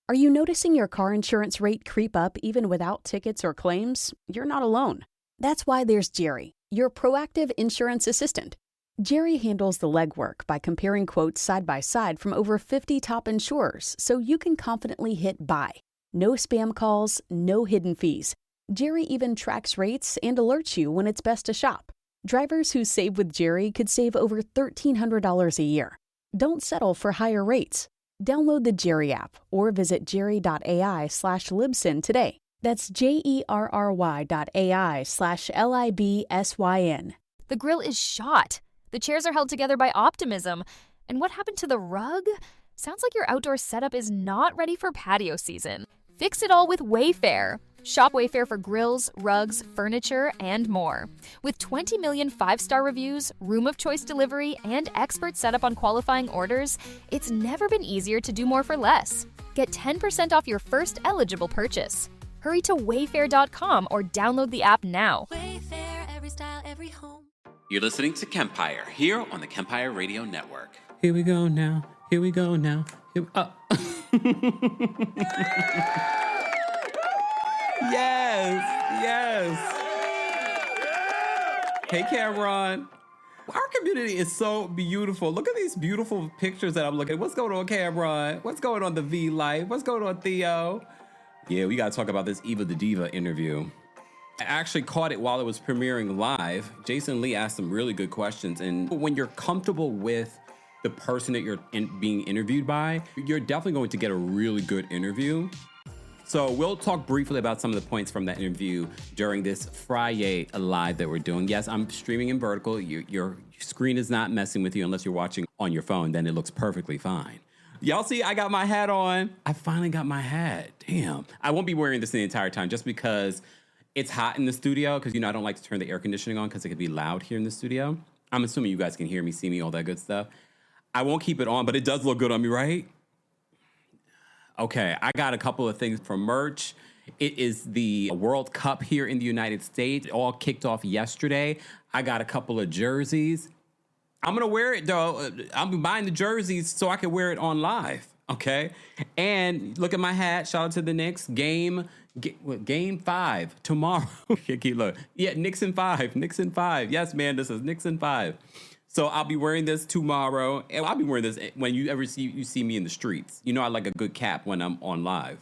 Are you noticing your car insurance rate creep up even without tickets or claims? You're not alone. That's why there's Jerry, your proactive insurance assistant. Jerry handles the legwork by comparing quotes side by side from over 50 top insurers so you can confidently hit buy. No spam calls, no hidden fees. Jerry even tracks rates and alerts you when it's best to shop. Drivers who save with Jerry could save over $1,300 a year. Don't settle for higher rates. Download the Jerry app or visit jerry.ai/libsyn today. That's jerry.ai/libsyn. The grill is shot. The chairs are held together by optimism. And what happened to the rug? Sounds like your outdoor setup is not ready for patio season. Fix it all with Wayfair. Shop Wayfair for grills, rugs, furniture, and more. With 20 million 5-star reviews, room of choice delivery, and expert setup on qualifying orders, it's never been easier to do more for less. Get 10% off your first eligible purchase. Hurry to wayfair.com or download the app now. Wayfair, every style, every home. You're listening to Kempire here on the Kempire Radio Network. Here we go now. Here we go now. Yes. Hey, Cameron. Our community is so beautiful. Look at these beautiful pictures that I'm looking at. What's going on, Cameron? What's going on, the V Life? What's going on, Theo? Yeah, we got to talk about this Eva the Diva interview. I actually caught it while it was premiering live. Jason Lee asked some really good questions. And when you're comfortable with the person that you're being interviewed by, you're definitely going to get a really good interview. So we'll talk briefly about some of the points from that interview during this FRI-YAY live that we're doing. Yes, I'm streaming in vertical. Your screen is not messing with you unless you're watching on your phone. Then it looks perfectly fine. Y'all see, I got my hat on. I finally got my hat. Damn. I won't be wearing this the entire time just because it's hot in the studio. Because, I don't like to turn the air conditioning on because it could be loud here in the studio. I'm assuming you guys can hear me, see me, all that good stuff. I won't keep it on, but it does look good on me, right? Okay, I got a couple of things from merch. It is the World Cup here in the United States. It all kicked off yesterday. I got a couple of jerseys. I'm going to wear it, though. I'm buying the jerseys so I can wear it on live, okay? And look at my hat. Shout out to the Knicks. Game 5 tomorrow. Look. Yeah, Knicks in 5. Knicks in 5. Yes, man, this is Knicks in 5. So I'll be wearing this tomorrow, and I'll be wearing this when you see me in the streets. I like a good cap when I'm on live.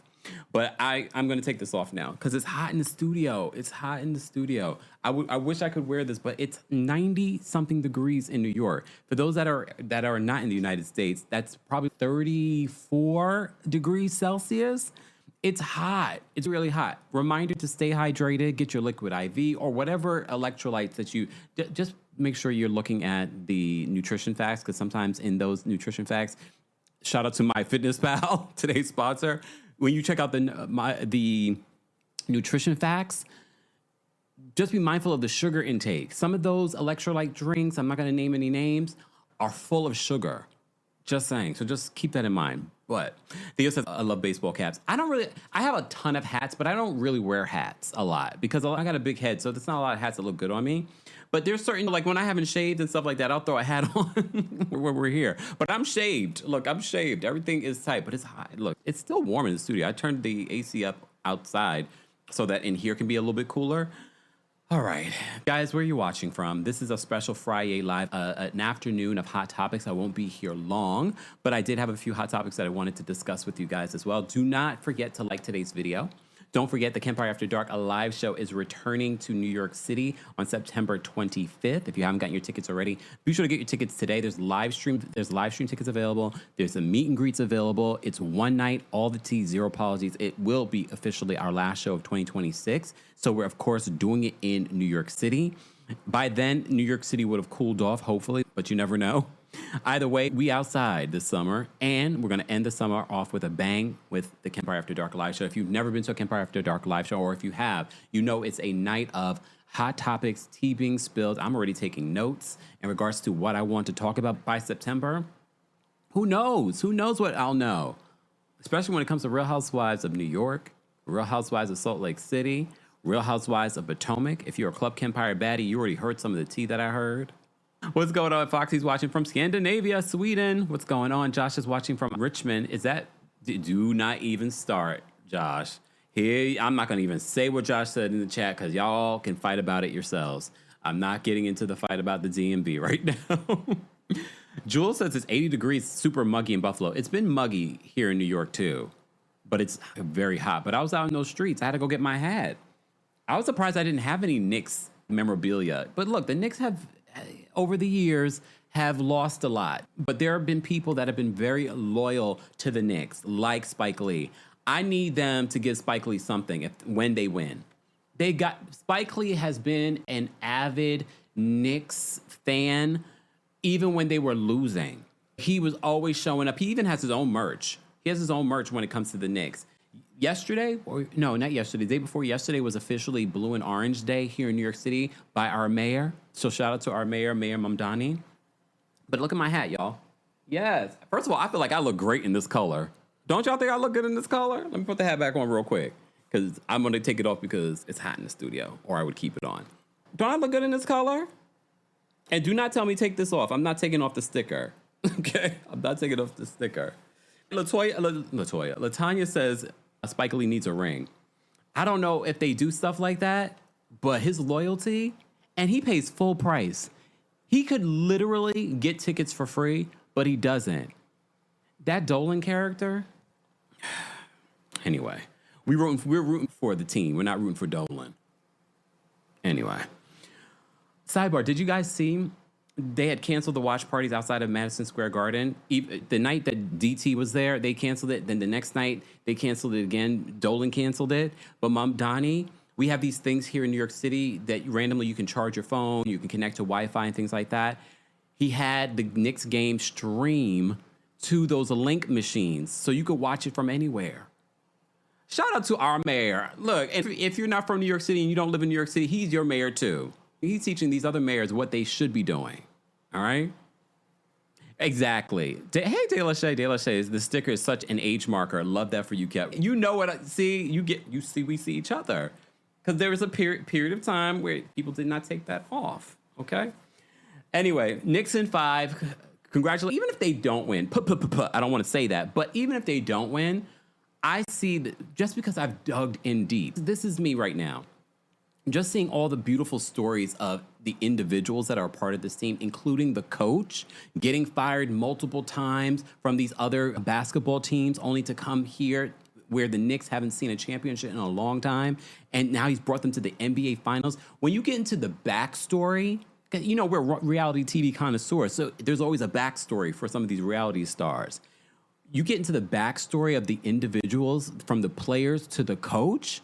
But I'm going to take this off now because it's hot in the studio. It's hot in the studio. I wish I could wear this, but it's 90-something degrees in New York. For those that are not in the United States, that's probably 34 degrees Celsius. It's hot. It's really hot. Reminder to stay hydrated, get your liquid IV or whatever electrolytes that you just make sure you're looking at the nutrition facts because sometimes in those nutrition facts, shout out to MyFitnessPal, today's sponsor. When you check out the nutrition facts, just be mindful of the sugar intake. Some of those electrolyte drinks, I'm not going to name any names, are full of sugar. Just saying. So just keep that in mind. But Theo says, I love baseball caps. I have a ton of hats, but I don't really wear hats a lot because I got a big head. So there's not a lot of hats that look good on me. But there's certain, like when I haven't shaved and stuff like that, I'll throw a hat on when we're here. But I'm shaved. Look, I'm shaved. Everything is tight, but it's hot. Look, it's still warm in the studio. I turned the AC up outside so that in here can be a little bit cooler. All right, guys, where are you watching from? This is a special FRI-YAY live, an afternoon of hot topics. I won't be here long, but I did have a few hot topics that I wanted to discuss with you guys as well. Do not forget to like today's video. Don't forget the Kempire After Dark, a live show, is returning to New York City on September 25th. If you haven't gotten your tickets already, be sure to get your tickets today. There's live stream tickets available. There's a meet and greets available. It's one night, all the tea, zero apologies. It will be officially our last show of 2026. So we're, of course, doing it in New York City. By then, New York City would have cooled off, hopefully, but you never know. Either way, we outside this summer, and we're going to end the summer off with a bang with the Kempire After Dark live show. If you've never been to a Kempire After Dark live show, or if you have, you know it's a night of hot topics, tea being spilled. I'm already taking notes in regards to what I want to talk about by September. Who knows? Who knows what I'll know? Especially when it comes to Real Housewives of New York, Real Housewives of Salt Lake City, Real Housewives of Potomac. If you're a Club KEMPIRE baddie, you already heard some of the tea that I heard. What's going on? Foxy's watching from Scandinavia, Sweden. What's going on? Josh is watching from Richmond. Is that Do not even start, Josh. Here, I'm not going to even say what Josh said in the chat because y'all can fight about it yourselves. I'm not getting into the fight about the DMV right now. Jules says it's 80 degrees, super muggy in Buffalo. It's been muggy here in New York too, but it's very hot. But I was out in those streets. I had to go get my hat. I was surprised I didn't have any Knicks memorabilia. But look, the Knicks have, over the years, have lost a lot. But there have been people that have been very loyal to the Knicks, like Spike Lee. I need them to give Spike Lee something when they win. Spike Lee has been an avid Knicks fan even when they were losing. He was always showing up. He even has his own merch. He has his own merch when it comes to the Knicks. Yesterday, or no, not yesterday, the day before yesterday was officially Blue and Orange Day here in New York City by our mayor. So shout out to our mayor, Mayor Mamdani. But look at my hat, y'all. Yes. First of all, I feel like I look great in this color. Don't y'all think I look good in this color? Let me put the hat back on real quick because I'm going to take it off because it's hot in the studio, or I would keep it on. Don't I look good in this color? And do not tell me take this off. I'm not taking off the sticker. Okay? I'm not taking off the sticker. Latanya says Spike Lee needs a ring. I don't know if they do stuff like that, but his loyalty, and he pays full price. He could literally get tickets for free, but he doesn't. That Dolan character, anyway, we're rooting for the team. We're not rooting for Dolan. Anyway, sidebar, did you guys see they had canceled the watch parties outside of Madison Square Garden? The night that DT was there, they canceled it. Then the next night, they canceled it again. Dolan canceled it. But Mamdani, we have these things here in New York City that randomly you can charge your phone, you can connect to Wi-Fi and things like that. He had the Knicks game stream to those link machines so you could watch it from anywhere. Shout out to our mayor. Look, if you're not from New York City and you don't live in New York City, he's your mayor too. He's teaching these other mayors what they should be doing. All right? Exactly. Hey, De La Shea, the sticker is such an age marker. Love that for you, Kev. You know what I see? We see each other. Because there was a period of time where people did not take that off. Okay? Anyway, Knicks in 5. Congratulations. Even if they don't win, I don't want to say that, but even if they don't win, I see that just because I've dug in deep, this is me right now. Just seeing all the beautiful stories of the individuals that are a part of this team, including the coach, getting fired multiple times from these other basketball teams, only to come here where the Knicks haven't seen a championship in a long time, and now he's brought them to the NBA Finals. When you get into the backstory, you know, we're reality TV connoisseurs, so there's always a backstory for some of these reality stars. You get into the backstory of the individuals, from the players to the coach.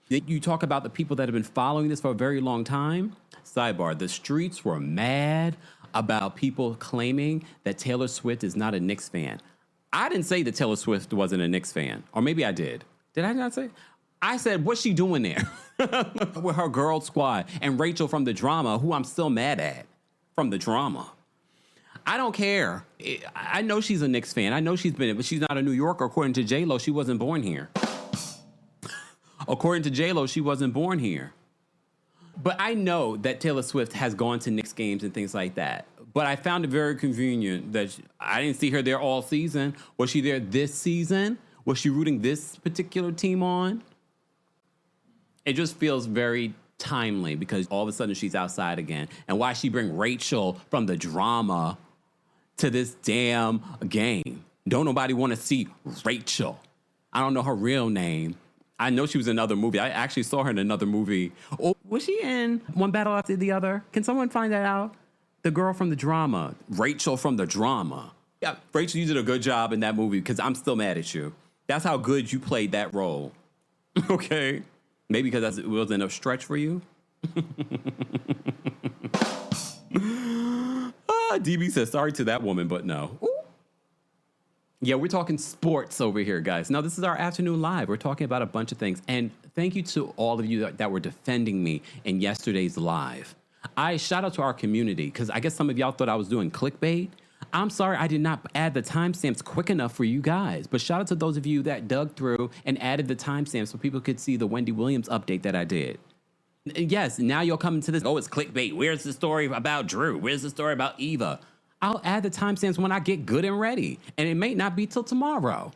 You talk about the people that have been following this for a very long time. Sidebar, the streets were mad about people claiming that Taylor Swift is not a Knicks fan. I didn't say that Taylor Swift wasn't a Knicks fan. Or maybe I did. Did I not say? I said, what's she doing there? With her girl squad. And Rachel from The Drama, who I'm still mad at. From The Drama. I don't care. I know she's a Knicks fan. I know she's been, but she's not a New Yorker. According to J-Lo, she wasn't born here. According to J-Lo, she wasn't born here. But I know that Taylor Swift has gone to Knicks games and things like that. But I found it very convenient that I didn't see her there all season. Was she there this season? Was she rooting this particular team on? It just feels very timely because all of a sudden she's outside again. And why she bring Rachel from The Drama to this damn game? Don't nobody want to see Rachel. I don't know her real name. I know she was in another movie. I actually saw her in another movie. Oh, was she in One Battle After the Other? Can someone find that out? The girl from The Drama. Rachel from The Drama. Yeah, Rachel, you did a good job in that movie because I'm still mad at you. That's how good you played that role. Okay? Maybe because it wasn't a stretch for you. DB says, sorry to that woman, but no. Ooh. Yeah, we're talking sports over here, guys. Now, this is our afternoon live. We're talking about a bunch of things. And thank you to all of you that were defending me in yesterday's live. I shout out to our community because I guess some of y'all thought I was doing clickbait. I'm sorry I did not add the timestamps quick enough for you guys. But shout out to those of you that dug through and added the timestamps so people could see the Wendy Williams update that I did. Yes, now you'll come into this, oh, it's clickbait. Where's the story about Drew? Where's the story about Eva? I'll add the timestamps when I get good and ready. And it may not be till tomorrow.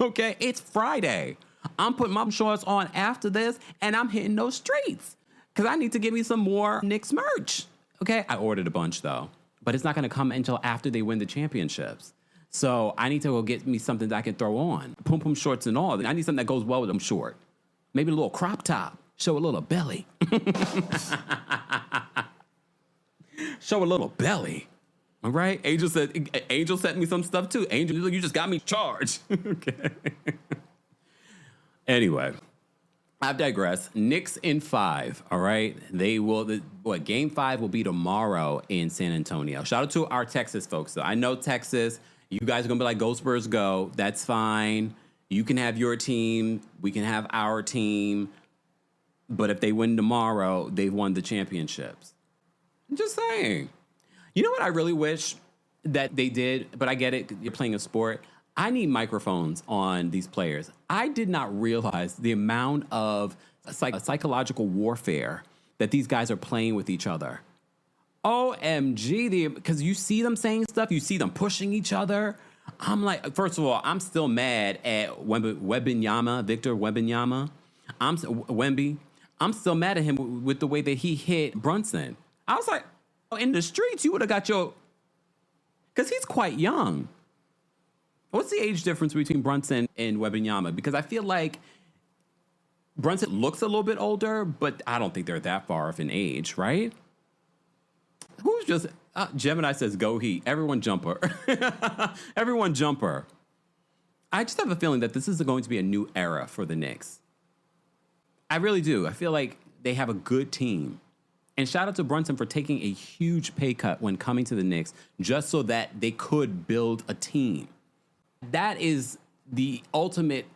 Okay, it's Friday. I'm putting my shorts on after this, and I'm hitting those streets because I need to get me some more Knicks merch. Okay, I ordered a bunch though, but it's not going to come until after they win the championships. So I need to go get me something that I can throw on, pum pum shorts and all. I need something that goes well with them short. Maybe a little crop top, show a little belly. Show a little belly. All right. Angel sent me some stuff too. Angel, you just got me charged. Okay. Anyway, I've digressed. Knicks in 5. All right. Game 5 will be tomorrow in San Antonio. Shout out to our Texas folks. So I know Texas, you guys are going to be like, go Spurs, go. That's fine. You can have your team. We can have our team. But if they win tomorrow, they've won the championships. I'm just saying. You know what I really wish that they did, but I get it, you're playing a sport. I need microphones on these players. I did not realize the amount of psychological warfare that these guys are playing with each other. OMG, because you see them saying stuff, you see them pushing each other. I'm like, first of all, I'm still mad at Victor Wembanyama. Wemby. I'm still mad at him with the way that he hit Brunson. I was like, in the streets, you would have got because he's quite young. What's the age difference between Brunson and Wembanyama? Because I feel like Brunson looks a little bit older, but I don't think they're that far off in age, right? Who's just, Gemini says, go Heat. Everyone jumper. Everyone jumper. I just have a feeling that this is going to be a new era for the Knicks. I really do. I feel like they have a good team. And shout out to Brunson for taking a huge pay cut when coming to the Knicks just so that they could build a team. That is the ultimate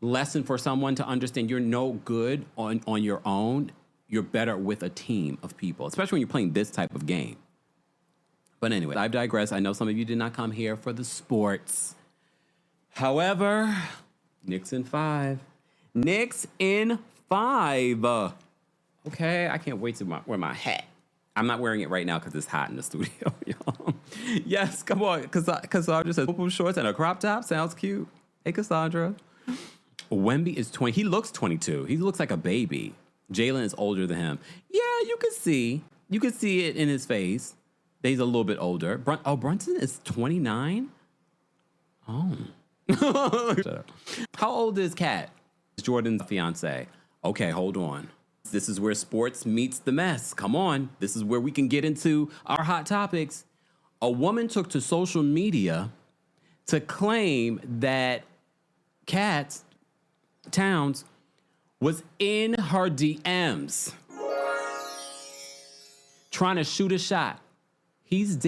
lesson for someone to understand you're no good on your own. You're better with a team of people, especially when you're playing this type of game. But anyway, I've digressed. I know some of you did not come here for the sports. However, Knicks in 5. Knicks in 5. Okay, I can't wait to wear my hat. I'm not wearing it right now because it's hot in the studio, y'all. Yes, come on. Cassandra says, purple shorts and a crop top. Sounds cute. Hey, Cassandra. Wemby is 20. He looks 22. He looks like a baby. Jalen is older than him. Yeah, you can see. You can see it in his face. He's a little bit older. Brunson is 29? Oh. Shut up. How old is Kat? Jordan's fiance. Okay, hold on. This is where sports meets the mess. Come on. This is where we can get into our hot topics. A woman took to social media to claim that Kat Towns was in her DMs trying to shoot a shot. He's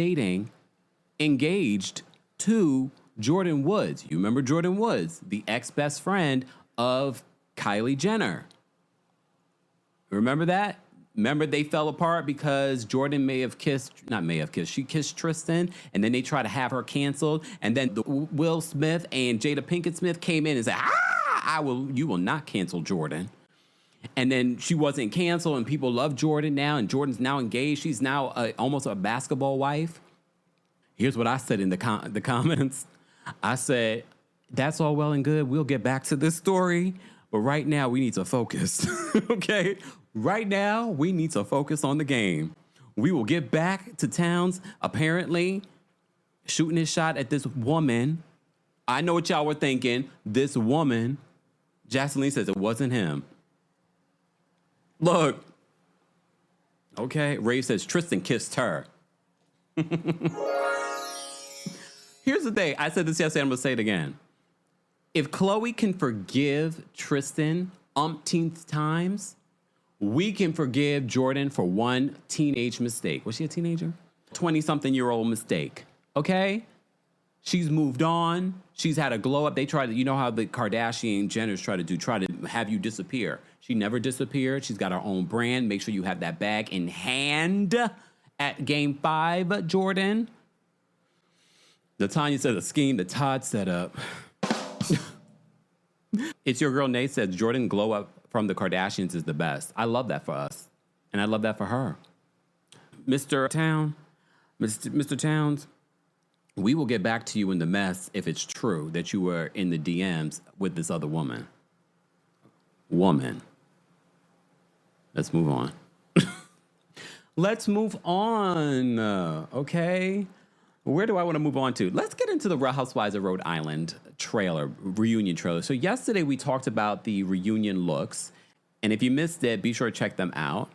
engaged to Jordan Woods. You remember Jordan Woods, the ex-best friend of Kylie Jenner. Remember that? Remember they fell apart because Jordan she kissed Tristan, and then they tried to have her canceled, and then Will Smith and Jada Pinkett Smith came in and said, you will not cancel Jordan. And then she wasn't canceled, and people love Jordan now, and Jordan's now engaged. She's now almost a basketball wife. Here's what I said in the comments. I said, that's all well and good. We'll get back to this story, but right now we need to focus, okay? Right now, we need to focus on the game. We will get back to Towns apparently shooting his shot at this woman. I know what y'all were thinking. This woman, Jocelyn says it wasn't him. Look. Okay, Ray says Tristan kissed her. Here's the thing. I said this yesterday, I'm going to say it again. If Chloe can forgive Tristan umpteenth times, we can forgive Jordan for one teenage mistake. Was she a teenager? 20-something-year-old mistake. Okay? She's moved on. She's had a glow up. They try to, you know how the Kardashian Jenners try to have you disappear. She never disappeared. She's got her own brand. Make sure you have that bag in hand at Game 5, Jordan. Latanya said a scheme that Todd set up. It's your girl Nate says Jordan glow up from the Kardashians is the best. I love that for us. And I love that for her. Mr. Towns, We will get back to you in the mess if it's true that you were in the DMs with this other woman. Let's move on. Let's move on. Okay. Where do I want to move on to? Let's get into the Real Housewives of Rhode Island reunion trailer. So yesterday we talked about the reunion looks. And if you missed it, be sure to check them out.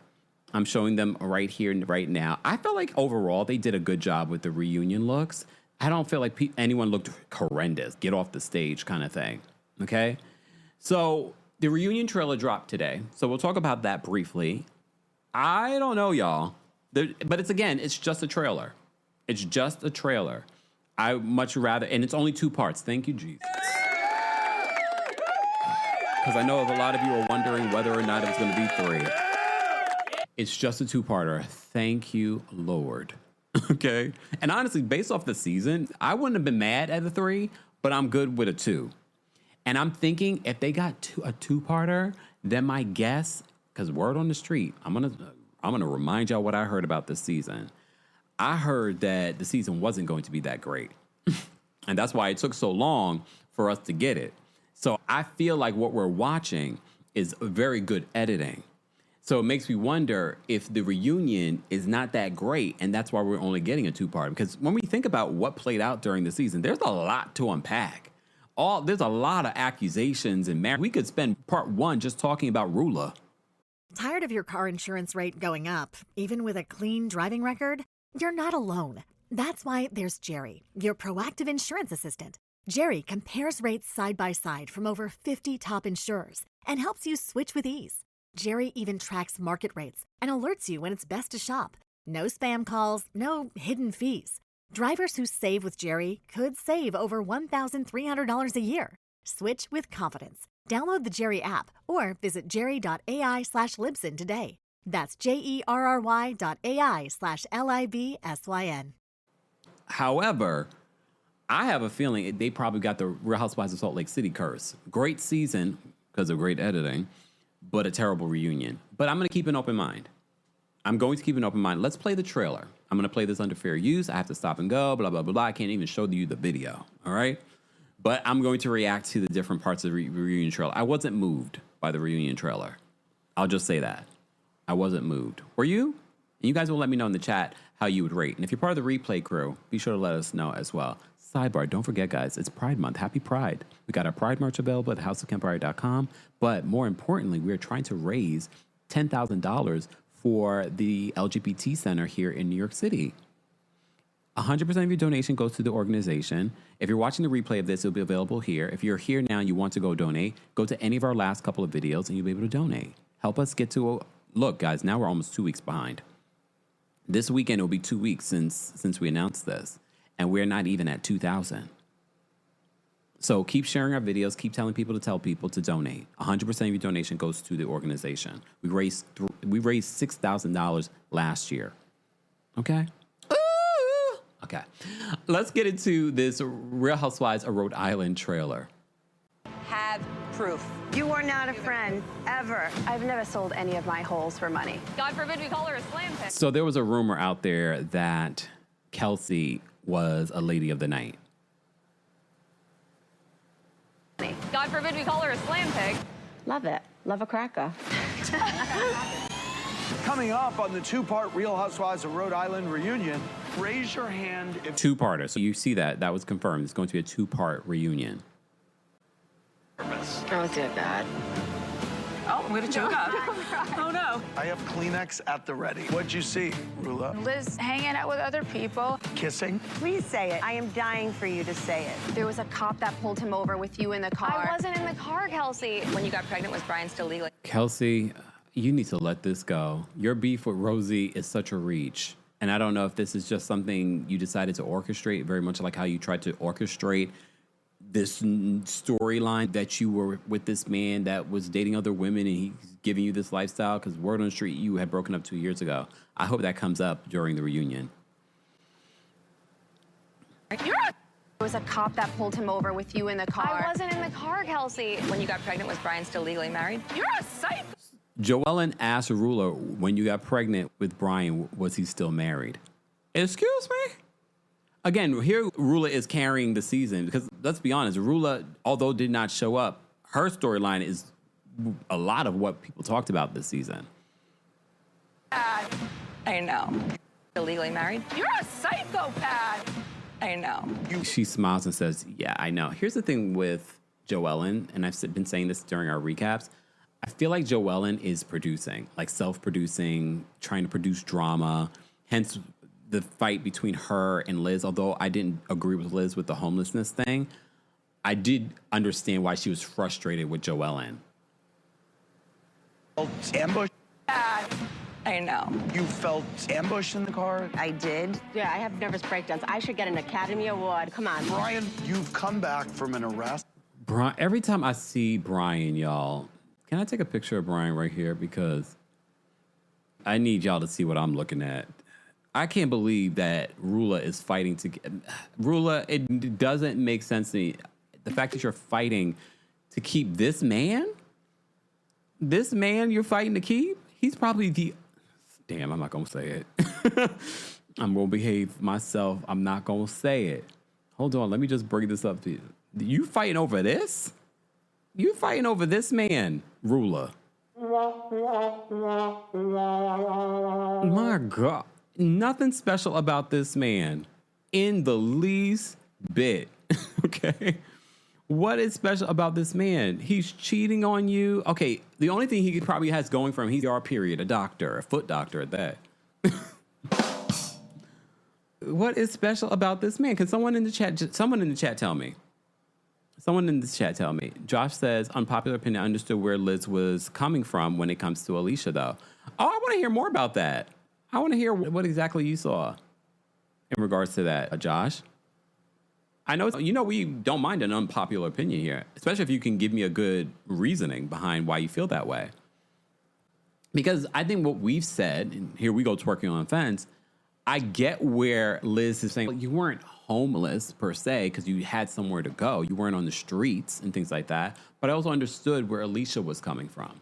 I'm showing them right here, right now. I feel like overall they did a good job with the reunion looks. I don't feel like anyone looked horrendous, get off the stage kind of thing. Okay. So the reunion trailer dropped today. So we'll talk about that briefly. I don't know, y'all. But it's just a trailer. It's just a trailer. I much rather, and it's only 2 parts. Thank you, Jesus. Because I know a lot of you are wondering whether or not it was going to be 3. It's just a 2-parter. Thank you, Lord. Okay. And honestly, based off the season, I wouldn't have been mad at the 3, but I'm good with a 2. And I'm thinking if they got a 2-parter, then my guess, because word on the street, I'm gonna remind y'all what I heard about this season. I heard that the season wasn't going to be that great. And that's why it took so long for us to get it. So I feel like what we're watching is very good editing. So it makes me wonder if the reunion is not that great, and that's why we're only getting a 2-part. Because when we think about what played out during the season, there's a lot to unpack. There's a lot of accusations and we could spend part 1 just talking about Rula. Tired of your car insurance rate going up, even with a clean driving record? You're not alone. That's why there's Jerry, your proactive insurance assistant. Jerry compares rates side by side from over 50 top insurers and helps you switch with ease. Jerry even tracks market rates and alerts you when it's best to shop. No spam calls, no hidden fees. Drivers who save with Jerry could save over $1,300 a year. Switch with confidence. Download the Jerry app or visit jerry.ai/Libsyn today. That's JERRY.ai/LIBSYN. However, I have a feeling they probably got the Real Housewives of Salt Lake City curse. Great season because of great editing, but a terrible reunion. But I'm going to keep an open mind. Let's play the trailer. I'm going to play this under fair use. I have to stop and go, blah, blah, blah, blah. I can't even show you the video, all right? But I'm going to react to the different parts of the reunion trailer. I wasn't moved by the reunion trailer. I'll just say that. I wasn't moved. Were you? And you guys will let me know in the chat how you would rate. And if you're part of the replay crew, be sure to let us know as well. Sidebar, don't forget, guys, it's Pride Month. Happy Pride. We got our Pride merch available at houseofkempire.com. But more importantly, we are trying to raise $10,000 for the LGBT Center here in New York City. 100% of your donation goes to the organization. If you're watching the replay of this, it'll be available here. If you're here now and you want to go donate, go to any of our last couple of videos and you'll be able to donate. Help us get to look, guys, now we're almost 2 weeks behind. This weekend, it'll be 2 weeks since we announced this, and we're not even at 2,000. So keep sharing our videos, keep telling people to tell people to donate. 100% of your donation goes to the organization. We raised $6,000 last year. Okay? Ooh. Okay. Let's get into this Real Housewives of Rhode Island trailer. Have proof. You are not a friend, ever. I've never sold any of my holes for money. God forbid we call her a slam pick. So there was a rumor out there that Kelsey was a lady of the night. God forbid we call her a slam pig. Love it. Love a cracker. Coming up on the 2-part Real Housewives of Rhode Island reunion, raise your hand if... 2-parter. So you see that was confirmed. It's going to be a 2-part reunion. Oh, dear God. Oh, I'm gonna choke up. Oh no. I have Kleenex at the ready. What'd you see, Rula? Liz hanging out with other people. Kissing? Please say it. I am dying for you to say it. There was a cop that pulled him over with you in the car. I wasn't in the car, Kelsey. When you got pregnant, was Brian still legal? Kelsey, you need to let this go. Your beef with Rosie is such a reach. And I don't know if this is just something you decided to orchestrate, very much like how you tried to orchestrate this storyline that you were with this man that was dating other women and he's giving you this lifestyle, because word on the street, you had broken up 2 years ago. I hope that comes up during the reunion. There was a cop that pulled him over with you in the car. I wasn't in the car, Kelsey. When you got pregnant, was Brian still legally married? You're a psycho. Joellen asked Rula, when you got pregnant with Brian, was he still married? Excuse me? Again, here Rula is carrying the season because let's be honest, Rula, although did not show up, her storyline is a lot of what people talked about this season. I know. Illegally married? You're a psychopath. I know. She smiles and says, yeah, I know. Here's the thing with Joellen, and I've been saying this during our recaps. I feel like Joellen is producing, like self-producing, trying to produce drama. Hence the fight between her and Liz. Although I didn't agree with Liz with the homelessness thing, I did understand why she was frustrated with Joellen. Ambush? I know. You felt ambush in the car? I did. Yeah, I have nervous breakdowns. I should get an Academy Award. Come on. Brian, you've come back from an arrest. Every time I see Brian, y'all, can I take a picture of Brian right here? Because I need y'all to see what I'm looking at. I can't believe that Rula is fighting to get... Rula, it doesn't make sense to me. The fact that you're fighting to keep this man you're fighting to keep, he's probably the... Damn, I'm not going to say it. I'm going to behave myself. I'm not going to say it. Hold on, let me just bring this up to you. You fighting over this? You fighting over this man, Rula. My God. Nothing special about this man in the least bit. Okay? What is special about this man? He's cheating on you. Okay, the only thing he probably has going for him, he's a doctor, a foot doctor at that. What is special about this man? Can someone in the chat tell me? Someone in the chat tell me. Josh says, unpopular opinion, I understood where Liz was coming from when it comes to Alicia, though. Oh, I want to hear more about that. I want to hear what exactly you saw in regards to that, Josh. I know, we don't mind an unpopular opinion here, especially if you can give me a good reasoning behind why you feel that way. Because I think what we've said, and here we go twerking on the fence, I get where Liz is saying, you weren't homeless per se because you had somewhere to go. You weren't on the streets and things like that. But I also understood where Alicia was coming from.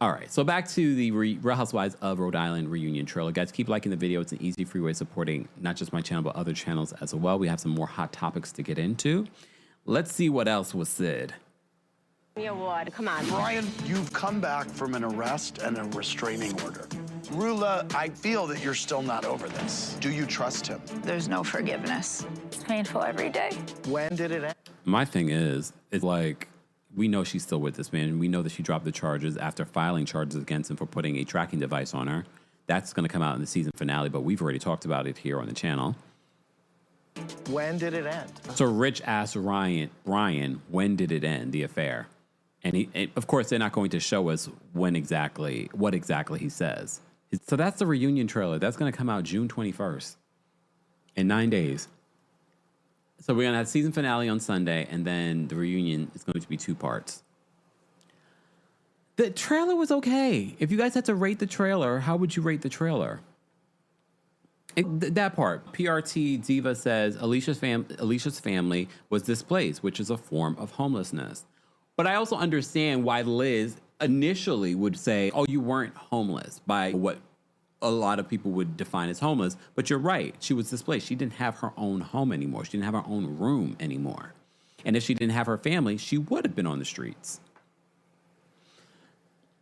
All right, so back to the Real Housewives of Rhode Island reunion trailer. Guys, keep liking the video. It's an easy, free way of supporting not just my channel, but other channels as well. We have some more hot topics to get into. Let's see what else was said. Award. Come on. Brian, you've come back from an arrest and a restraining order. Rula, I feel that you're still not over this. Do you trust him? There's no forgiveness. It's painful every day. When did it end? My thing is, it's like, we know she's still with this man. We know that she dropped the charges after filing charges against him for putting a tracking device on her. That's going to come out in the season finale, but we've already talked about it here on the channel. When did it end? So Rich asked Ryan, when did it end, the affair? And of course, they're not going to show us what exactly he says. So that's the reunion trailer. That's going to come out June 21st in 9 days. So we're going to have season finale on Sunday, and then the reunion is going to be 2 parts. The trailer was okay. If you guys had to rate the trailer, how would you rate the trailer? That part. PRT Diva says Alicia's family was displaced, which is a form of homelessness. But I also understand why Liz initially would say, oh, you weren't homeless, by what a lot of people would define as homeless. But you're right. She was displaced. She didn't have her own home anymore. She didn't have her own room anymore. And if she didn't have her family, she would have been on the streets.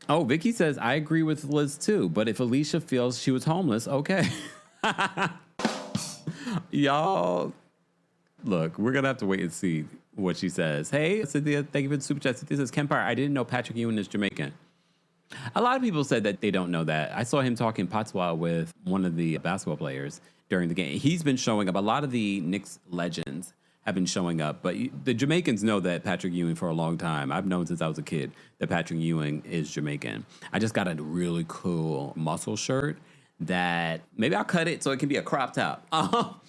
Oh, Vicky says, I agree with Liz too. But if Alicia feels she was homeless, okay. Y'all, look, we're going to have to wait and see what she says. Hey, Cynthia, thank you for the super chat. Cynthia says, Kempire, I didn't know Patrick Ewing is Jamaican. A lot of people said that they don't know that. I saw him talking patois with one of the basketball players during the game. He's been showing up. A lot of the Knicks legends have been showing up, but the Jamaicans know that Patrick Ewing for a long time. I've known since I was a kid that Patrick Ewing is Jamaican. I just got a really cool muscle shirt that maybe I'll cut it so it can be a crop top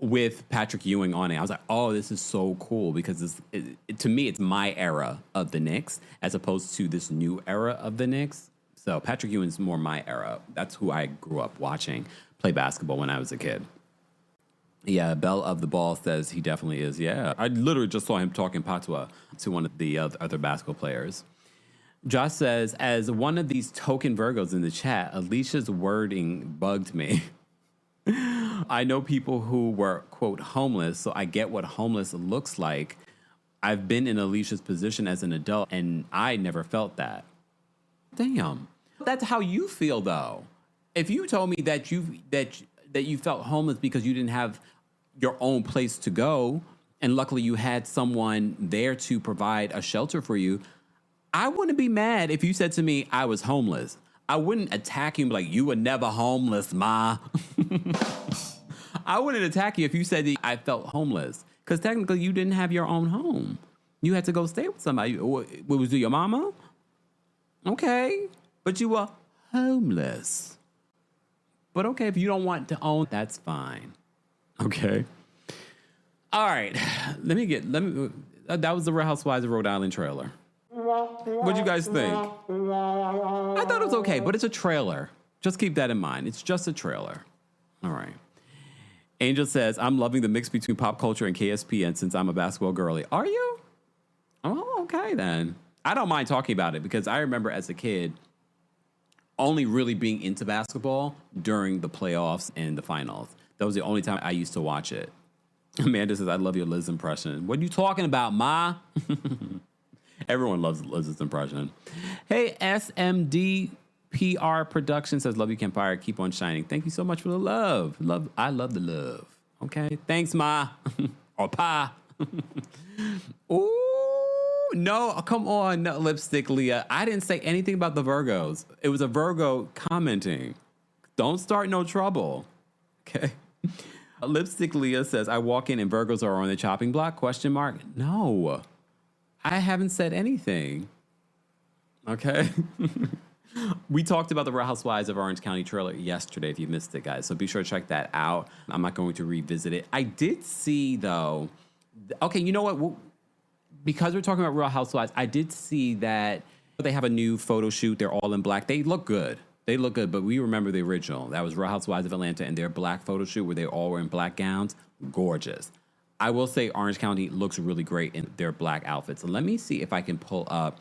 with Patrick Ewing on it. I was like, oh, this is so cool because to me, it's my era of the Knicks as opposed to this new era of the Knicks. So Patrick Ewing's more my era. That's who I grew up watching play basketball when I was a kid. Yeah, Belle of the Ball says he definitely is. Yeah, I literally just saw him talking patois to one of the other basketball players. Josh says, as one of these token Virgos in the chat, Alicia's wording bugged me. I know people who were, quote, homeless, so I get what homeless looks like. I've been in Alicia's position as an adult, and I never felt that. Damn. That's how you feel, though. If you told me that you felt homeless because you didn't have your own place to go, and luckily you had someone there to provide a shelter for you, I wouldn't be mad if you said to me I was homeless. I wouldn't attack you and be like, you were never homeless, ma. I wouldn't attack you if you said I felt homeless, because technically you didn't have your own home. You had to go stay with somebody. Was it your mama? Okay. But you were homeless. But okay, if you don't want to own, that's fine. Okay. All right. That was the Real Housewives of Rhode Island trailer. What'd you guys think? I thought it was okay, but it's a trailer. Just keep that in mind. It's just a trailer. All right. Angel says, I'm loving the mix between pop culture and KSPN since I'm a basketball girly. Are you? Oh, okay then. I don't mind talking about it because I remember as a kid only really being into basketball during the playoffs and the finals. That was the only time I used to watch it. Amanda says, I love your Liz impression. What are you talking about, ma? Everyone loves Liz's impression. Hey, SMD PR Production says, love you, Kempire. Keep on shining. Thank you so much for the love. I love the love. Okay. Thanks, ma. Or pa. Ooh, no, come on, no, Lipstick Leah. I didn't say anything about the Virgos. It was a Virgo commenting. Don't start no trouble. Okay. Lipstick Leah says, I walk in and Virgos are on the chopping block? Question mark. No. I haven't said anything. Okay. We talked about the Real Housewives of Orange County trailer yesterday, if you missed it, guys. So be sure to check that out. I'm not going to revisit it. I did see, though. Okay, you know what? Because we're talking about Real Housewives, I did see that they have a new photo shoot. They're all in black. They look good. But we remember the original. That was Real Housewives of Atlanta and their black photo shoot where they all were in black gowns. Gorgeous. I will say Orange County looks really great in their black outfits. So let me see if I can pull up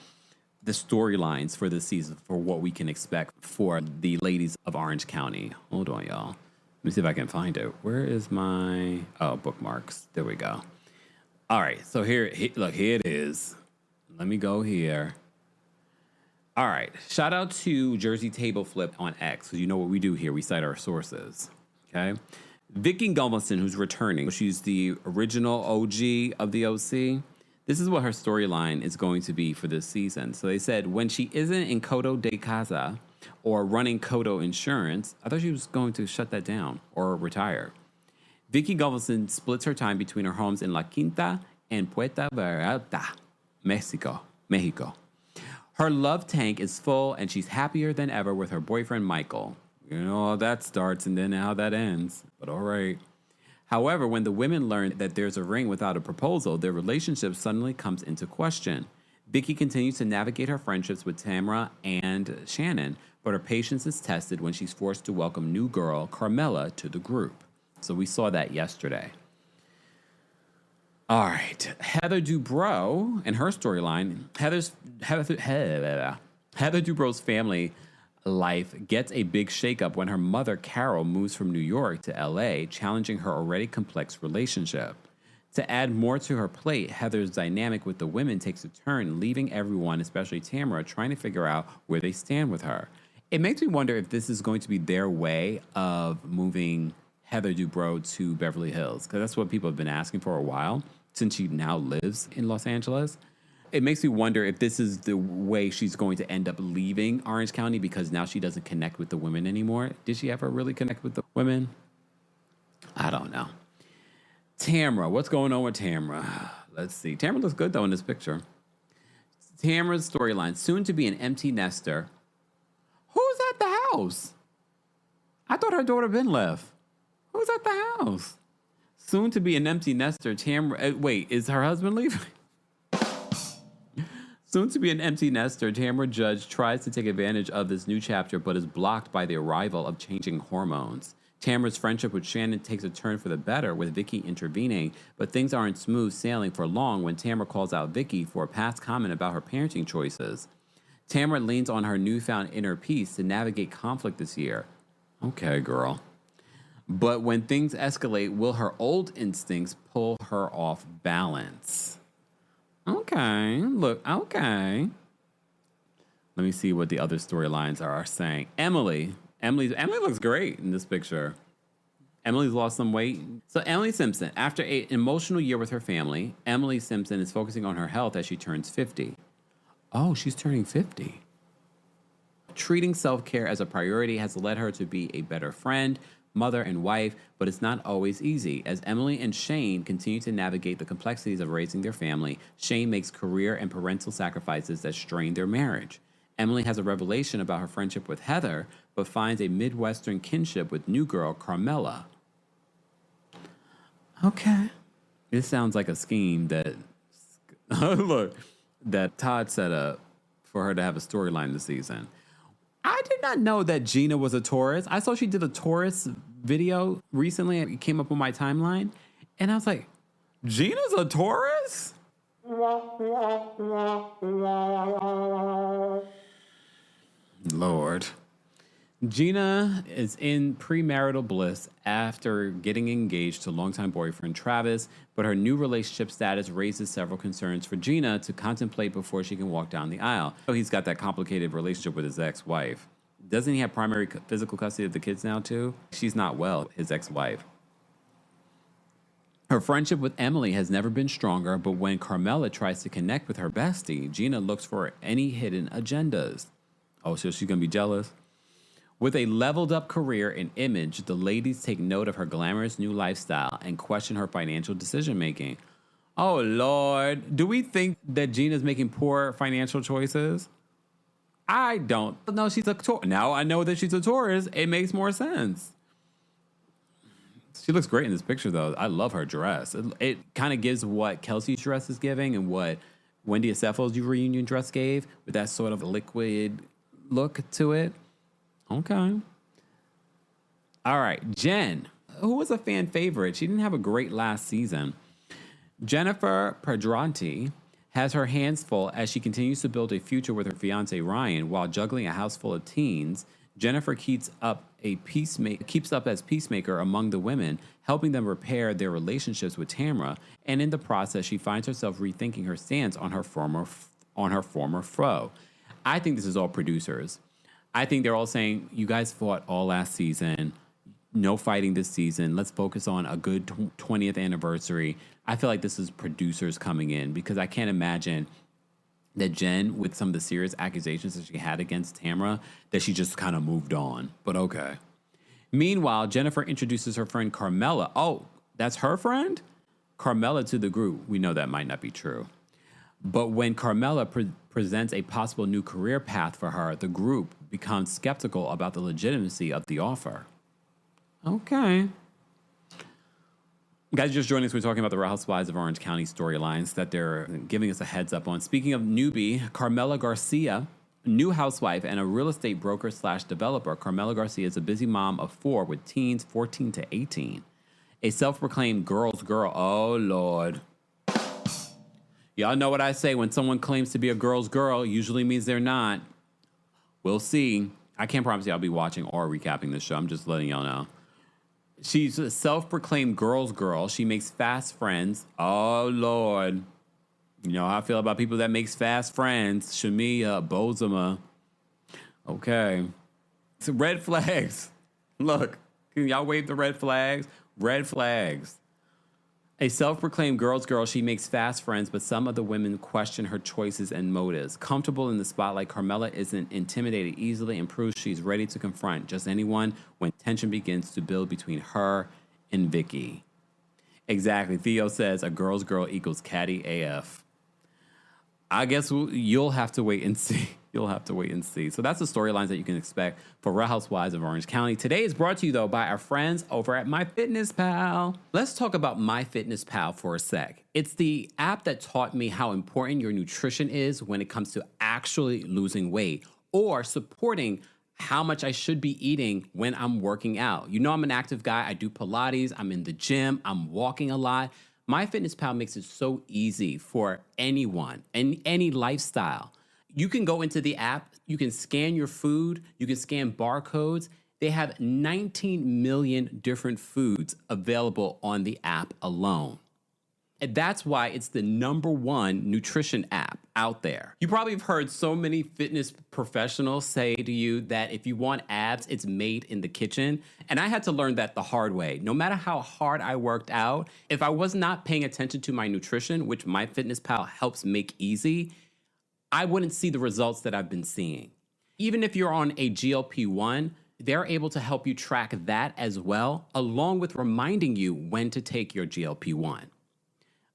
the storylines for this season for what we can expect for the ladies of Orange County. Hold on, y'all. Let me see if I can find it. Where is my... Oh, bookmarks. There we go. All right. So here it is. Let me go here. All right. Shout out to Jersey Table Flip on X, because you know what we do here. We cite our sources. Okay. Vicky Gunvalson, who's returning. She's the original OG of the OC. This is what her storyline is going to be for this season. So they said when she isn't in Coto de Casa or running Coto Insurance, I thought she was going to shut that down or retire. Vicky Gunvalson splits her time between her homes in La Quinta and Puerto Vallarta, Mexico. Her love tank is full and she's happier than ever with her boyfriend, Michael. You know how that starts and then how that ends, but all right. However, when the women learn that there's a ring without a proposal, their relationship suddenly comes into question. Vicky continues to navigate her friendships with Tamara and Shannon, but her patience is tested when she's forced to welcome new girl Carmela to the group. So we saw that yesterday. All right. Heather Dubrow and her storyline. Heather Dubrow's family life gets a big shakeup when her mother, Carol, moves from New York to LA, challenging her already complex relationship. To add more to her plate, Heather's dynamic with the women takes a turn, leaving everyone, especially Tamara, trying to figure out where they stand with her. It makes me wonder if this is going to be their way of moving Heather Dubrow to Beverly Hills, because that's what people have been asking for a while, since she now lives in Los Angeles. It makes me wonder if this is the way she's going to end up leaving Orange County, because now she doesn't connect with the women anymore. Did she ever really connect with the women? I don't know. Tamara, what's going on with Tamara? Let's see. Tamara looks good, though, in this picture. Tamara's storyline, soon to be an empty nester. Who's at the house? I thought her daughter been left. Who's at the house? Soon to be an empty nester, Tamara... wait, is her husband leaving? Soon to be an empty nester, Tamara Judge tries to take advantage of this new chapter, but is blocked by the arrival of changing hormones. Tamara's friendship with Shannon takes a turn for the better, with Vicky intervening, but things aren't smooth sailing for long when Tamara calls out Vicky for a past comment about her parenting choices. Tamara leans on her newfound inner peace to navigate conflict this year. Okay, girl. But when things escalate, will her old instincts pull her off balance? Okay, okay. Let me see what the other storylines are saying. Emily looks great in this picture. Emily's lost some weight. So Emily Simpson, after an emotional year with her family, Emily Simpson is focusing on her health as she turns 50. Oh, she's turning 50. Treating self-care as a priority has led her to be a better friend, mother, and wife, but it's not always easy. As Emily and Shane continue to navigate the complexities of raising their family, Shane makes career and parental sacrifices that strain their marriage. Emily has a revelation about her friendship with Heather, but finds a Midwestern kinship with new girl Carmela. Okay. This sounds like a scheme that, look, that Todd set up for her to have a storyline this season. I did not know that Gina was a Taurus. I saw she did a Taurus video recently. It came up on my timeline. And I was like, Gina's a Taurus? Lord. Gina is in premarital bliss after getting engaged to longtime boyfriend Travis, but her new relationship status raises several concerns for Gina to contemplate before she can walk down the aisle. So he's got that complicated relationship with his ex-wife. Doesn't he have primary physical custody of the kids now too? She's not well, his ex-wife. Her friendship with Emily has never been stronger, but when Carmela tries to connect with her bestie, Gina looks for any hidden agendas. Oh, so she's going to be jealous? With a leveled up career and image, the ladies take note of her glamorous new lifestyle and question her financial decision making. Oh, Lord. Do we think that Gina's making poor financial choices? I don't. No, she's a Taurus. Now I know that she's a Taurus. It makes more sense. She looks great in this picture, though. I love her dress. It kind of gives what Kelsey's dress is giving and what Wendy Acefo's reunion dress gave, with that sort of liquid look to it. Okay. All right. Jen, who was a fan favorite. She didn't have a great last season. Jennifer Pedranti has her hands full as she continues to build a future with her fiancé Ryan while juggling a house full of teens. Jennifer keeps up as peacemaker among the women, helping them repair their relationships with Tamra, and in the process, she finds herself rethinking her stance on her former foe. I think this is all producers. I think they're all saying, you guys fought all last season. No fighting this season. Let's focus on a good 20th anniversary. I feel like this is producers coming in because I can't imagine that Jen, with some of the serious accusations that she had against Tamra, that she just kind of moved on. But okay. Meanwhile, Jennifer introduces her friend Carmela. Oh, that's her friend? Carmela to the group. We know that might not be true. But when Carmela presents a possible new career path for her, the group becomes skeptical about the legitimacy of the offer. Okay. Guys, just joining us, we're talking about the Real Housewives of Orange County storylines that they're giving us a heads up on. Speaking of newbie, Carmela Garcia, new housewife and a real estate broker / developer. Carmela Garcia is a busy mom of 4 with teens 14 to 18. A self-proclaimed girl's girl. Oh, Lord. Y'all know what I say. When someone claims to be a girl's girl, usually means they're not. We'll see. I can't promise you I'll be watching or recapping this show. I'm just letting y'all know. She's a self-proclaimed girl's girl. She makes fast friends. Oh, Lord. You know how I feel about people that makes fast friends. Shamia, Bozema. Okay. So red flags. Look, can y'all wave the red flags? Red flags. A self-proclaimed girl's girl, she makes fast friends, but some of the women question her choices and motives. Comfortable in the spotlight, Carmela isn't intimidated easily and proves she's ready to confront just anyone when tension begins to build between her and Vicky. Exactly. Theo says a girl's girl equals catty AF. I guess you'll have to wait and see. You'll have to wait and see. So that's the storylines that you can expect for Real Housewives of Orange County. Today is brought to you, though, by our friends over at MyFitnessPal. Let's talk about MyFitnessPal for a sec. It's the app that taught me how important your nutrition is when it comes to actually losing weight or supporting how much I should be eating when I'm working out. You know I'm an active guy. I do Pilates. I'm in the gym. I'm walking a lot. MyFitnessPal makes it so easy for anyone and any lifestyle. You can go into the app, you can scan your food, you can scan barcodes, They have 19 million different foods available on the app alone. And that's why it's the #1 nutrition app out there. You probably have heard so many fitness professionals say to you that if you want abs, it's made in the kitchen. And I had to learn that the hard way. No matter how hard I worked out, if I was not paying attention to my nutrition, which MyFitnessPal helps make easy, I wouldn't see the results that I've been seeing. Even if you're on a GLP-1, they're able to help you track that as well, along with reminding you when to take your GLP-1.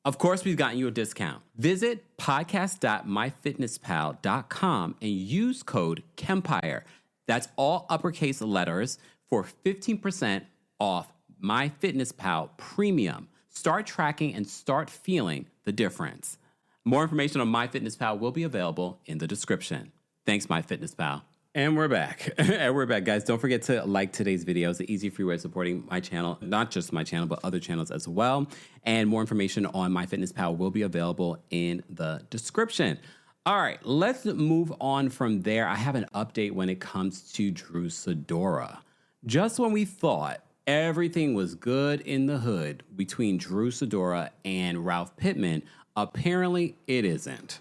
Of course, we've gotten you a discount. Visit podcast.myfitnesspal.com and use code KEMPIRE. That's all uppercase letters for 15% off MyFitnessPal Premium. Start tracking and start feeling the difference. More information on MyFitnessPal will be available in the description. Thanks, MyFitnessPal. And we're back. And we're back, guys. Don't forget to like today's video. It's the easy, free way of supporting my channel, not just my channel, but other channels as well. And more information on MyFitnessPal will be available in the description. All right, let's move on from there. I have an update when it comes to Drew Sidora. Just when we thought everything was good in the hood between Drew Sidora and Ralph Pittman, apparently it isn't.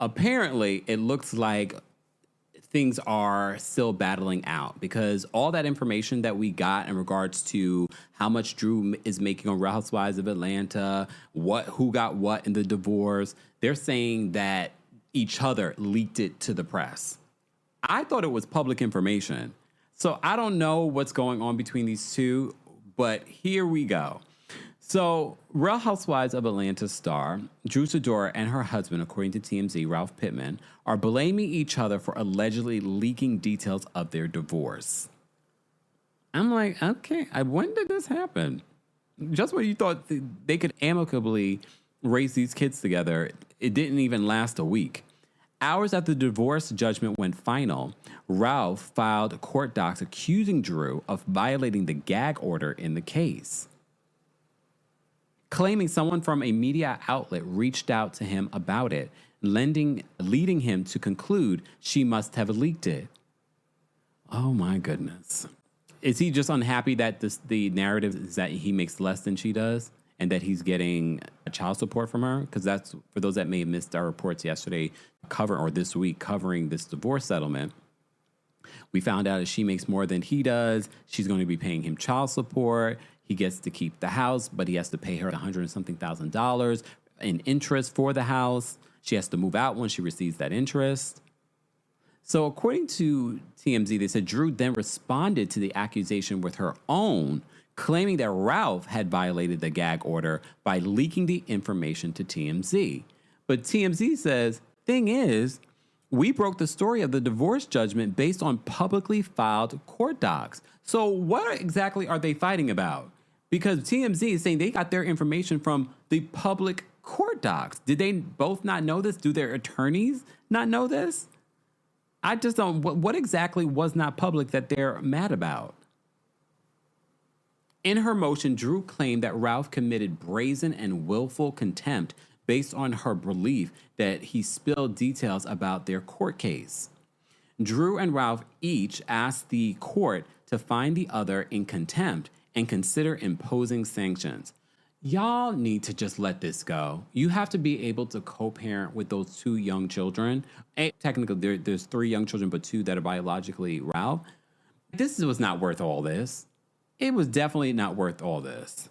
Apparently, it looks like things are still battling out because all that information that we got in regards to how much Drew is making on Real Housewives of Atlanta, who got what in the divorce, they're saying that each other leaked it to the press. I thought it was public information. So I don't know what's going on between these two, but here we go. So, Real Housewives of Atlanta star Drew Sidora and her husband, according to TMZ, Ralph Pittman, are blaming each other for allegedly leaking details of their divorce. I'm like, okay, when did this happen? Just when you thought they could amicably raise these kids together, it didn't even last a week. Hours after the divorce judgment went final, Ralph filed court docs accusing Drew of violating the gag order in the case, claiming someone from a media outlet reached out to him about it, leading him to conclude she must have leaked it. Oh my goodness. Is he just unhappy that the narrative is that he makes less than she does and that he's getting child support from her? Because that's, for those that may have missed our reports yesterday this week covering this divorce settlement, we found out that she makes more than he does. She's going to be paying him child support. He gets to keep the house, but he has to pay her $100 and something thousand in interest for the house. She has to move out when she receives that interest. So according to TMZ, they said Drew then responded to the accusation with her own, claiming that Ralph had violated the gag order by leaking the information to TMZ. But TMZ says, thing is, we broke the story of the divorce judgment based on publicly filed court docs. So what exactly are they fighting about? Because TMZ is saying they got their information from the public court docs. Did they both not know this? Do their attorneys not know this? I just don't. What exactly was not public that they're mad about? In her motion, Drew claimed that Ralph committed brazen and willful contempt based on her belief that he spilled details about their court case. Drew and Ralph each asked the court to find the other in contempt and consider imposing sanctions. Y'all need to just let this go. You have to be able to co-parent with those two young children. Technically, there's 3 young children, but 2 that are biologically Ralph. This was not worth all this. It was definitely not worth all this.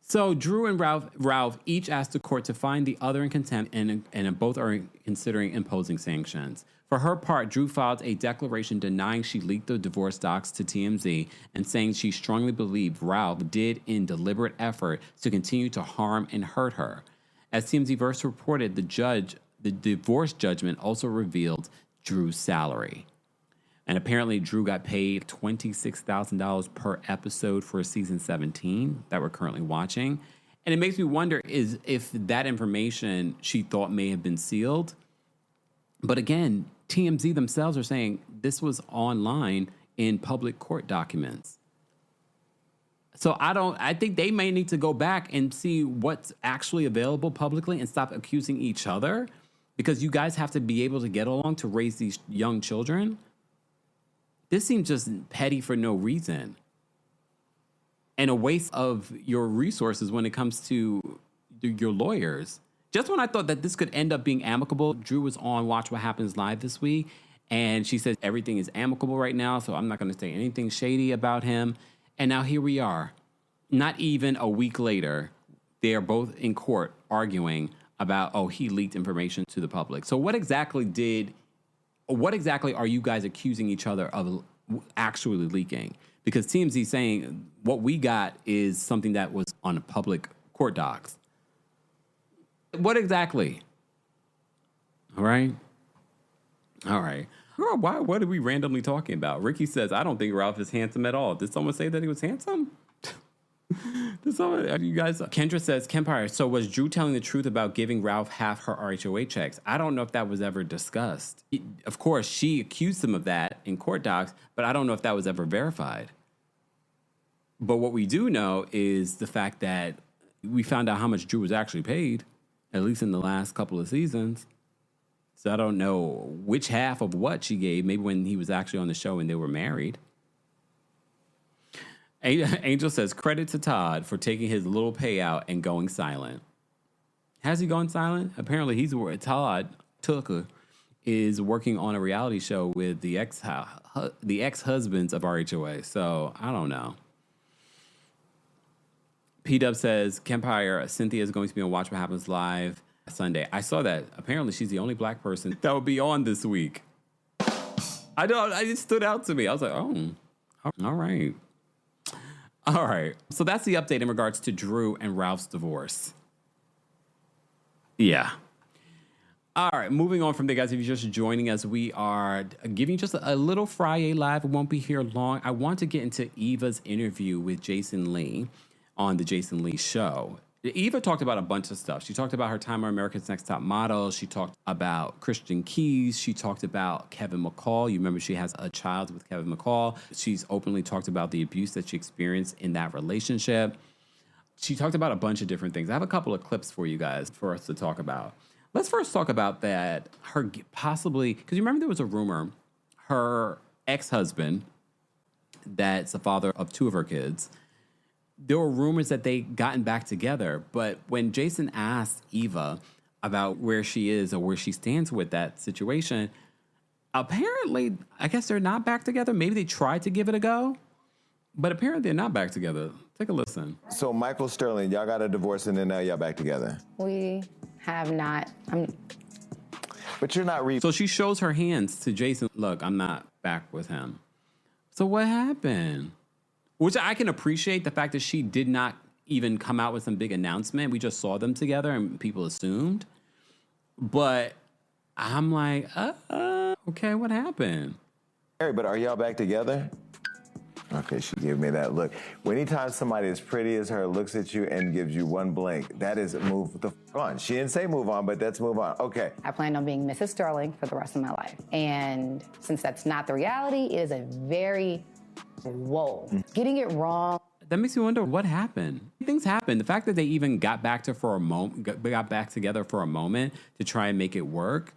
So Drew and Ralph each asked the court to find the other in contempt, and both are considering imposing sanctions. For her part, Drew filed a declaration denying she leaked the divorce docs to TMZ and saying she strongly believed Ralph did in deliberate effort to continue to harm and hurt her. As TMZ first reported, the divorce judgment also revealed Drew's salary. And apparently Drew got paid $26,000 per episode for season 17 that we're currently watching. And it makes me wonder if that information she thought may have been sealed. But again, TMZ themselves are saying this was online in public court documents. So I think they may need to go back and see what's actually available publicly and stop accusing each other, because you guys have to be able to get along to raise these young children. This seems just petty for no reason. And a waste of your resources when it comes to your lawyers. Just when I thought that this could end up being amicable, Drew was on Watch What Happens Live this week, and she says everything is amicable right now, so I'm not going to say anything shady about him. And now here we are. Not even a week later, they are both in court arguing about, oh, he leaked information to the public. So what exactly are you guys accusing each other of actually leaking? Because TMZ is saying what we got is something that was on public court docs. What exactly? All right. Girl, what are we randomly talking about? Ricky says, I don't think Ralph is handsome at all. Did someone say that he was handsome? You guys? Kendra says, Kempire, so was Drew telling the truth about giving Ralph half her RHOA checks? I don't know if that was ever discussed. Of course, she accused him of that in court docs, but I don't know if that was ever verified. But what we do know is the fact that we found out how much Drew was actually paid, at least in the last couple of seasons. So I don't know which half of what she gave, maybe when he was actually on the show and they were married. Angel says, credit to Todd for taking his little payout and going silent. Has he gone silent? Apparently Todd Tucker is working on a reality show with the ex-husbands of RHOA. So I don't know. P-Dub says, Kempire, Cynthia is going to be on Watch What Happens Live Sunday. I saw that. Apparently, she's the only black person that will be on this week. It stood out to me. I was like, oh, all right. All right. So that's the update in regards to Drew and Ralph's divorce. Yeah. All right. Moving on from there, guys. If you're just joining us, we are giving you just a little FRI-YAY live. It won't be here long. I want to get into Eva's interview with Jason Lee on the Jason Lee Show. Eva talked about a bunch of stuff. She talked about her time on America's Next Top Model. She talked about Christian Keys. She talked about Kevin McCall. You remember she has a child with Kevin McCall. She's openly talked about the abuse that she experienced in that relationship. She talked about a bunch of different things. I have a couple of clips for you guys for us to talk about. Let's first talk about that her possibly, because you remember there was a rumor, her ex-husband, that's the father of two of her kids, there were rumors that they gotten back together. But when Jason asked Eva about where she is or where she stands with that situation, apparently, I guess they're not back together. Maybe they tried to give it a go, but apparently they're not back together. Take a listen. So Michael Sterling, y'all got a divorce and then now y'all back together? We have not. But you're not So she shows her hands to Jason. Look, I'm not back with him. So what happened? Which I can appreciate the fact that she did not even come out with some big announcement. We just saw them together and people assumed. But I'm like, okay, what happened? But are y'all back together? Okay, she gave me that look. Anytime somebody as pretty as her looks at you and gives you one blink, that is move the on. She didn't say move on, but that's move on. Okay. I plan on being Mrs. Sterling for the rest of my life. And since that's not the reality, it is a very getting it wrong. That makes me wonder what happened. Things happened. The fact that they even got back together for a moment to try and make it work,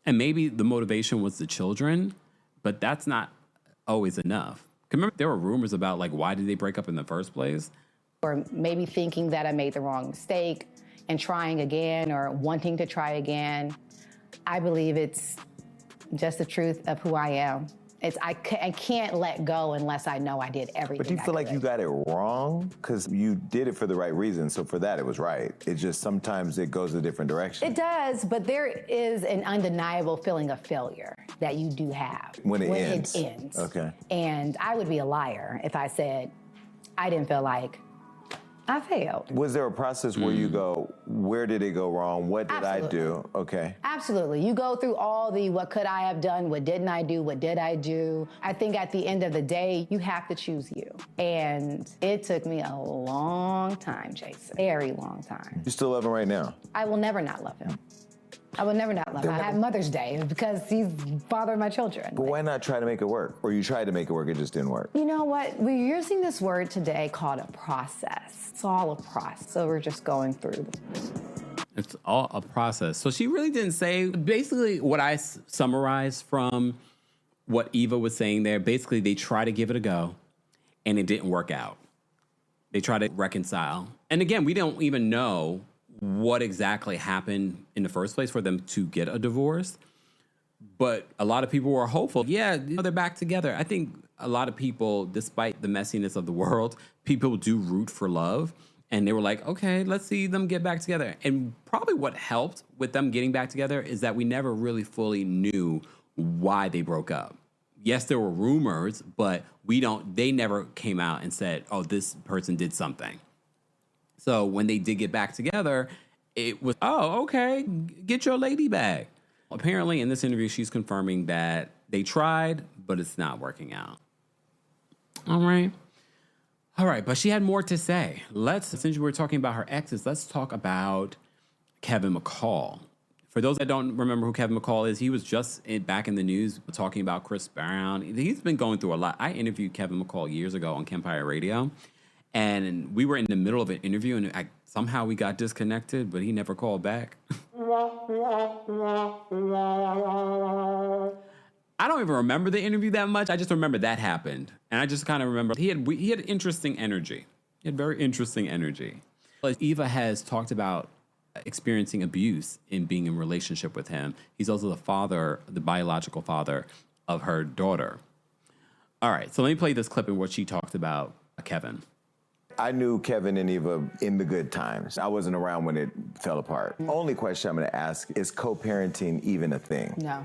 and maybe the motivation was the children, but that's not always enough. Remember, there were rumors about why did they break up in the first place? Or maybe thinking that I made the wrong mistake and trying again or wanting to try again. I believe it's just the truth of who I am. I can't let go unless I know I did everything. But do you feel like you got it wrong? Because you did it for the right reason, so for that it was right. It's just sometimes it goes a different direction. It does, but there is an undeniable feeling of failure that you do have. When it ends. It ends. Okay. And I would be a liar if I said I didn't feel like I failed. Was there a process where you go, where did it go wrong? What did I do? Okay. Absolutely. You go through all the what could I have done? What didn't I do? What did I do? I think at the end of the day, you have to choose you. And it took me a long time, Jason. Very long time. You still love him right now? I will never not love him. I will never not love him. I have Mother's Day because he's father of my children. But why not try to make it work? Or you tried to make it work, it just didn't work? You know what? We're using this word today called a process. It's all a process. So we're just going through. It's all a process. So she really didn't say, basically what I summarized from what Eva was saying there. Basically, they try to give it a go, and it didn't work out. They try to reconcile. And again, we don't even know what exactly happened in the first place for them to get a divorce. But a lot of people were hopeful. Yeah, they're back together. I think a lot of people, despite the messiness of the world, people do root for love. And they were like, okay, let's see them get back together. And probably what helped with them getting back together is that we never really fully knew why they broke up. Yes, there were rumors, but they never came out and said, oh, this person did something. So when they did get back together, it was, oh, okay, get your lady back. Apparently in this interview, she's confirming that they tried, but it's not working out. All right, but she had more to say. Since we're talking about her exes, let's talk about Kevin McCall. For those that don't remember who Kevin McCall is, he was just back in the news talking about Chris Brown. He's been going through a lot. I interviewed Kevin McCall years ago on KEMPIRE Radio, and we were in the middle of an interview, and somehow we got disconnected, but he never called back. I don't even remember the interview that much. I just remember that happened. And I just kind of remember he had interesting energy. He had very interesting energy. Eva has talked about experiencing abuse in being in relationship with him. He's also the biological father of her daughter. All right, so let me play this clip in what she talked about Kevin. I knew Kevin and Eva in the good times. I wasn't around when it fell apart. Only question I'm going to ask is co-parenting even a thing? No.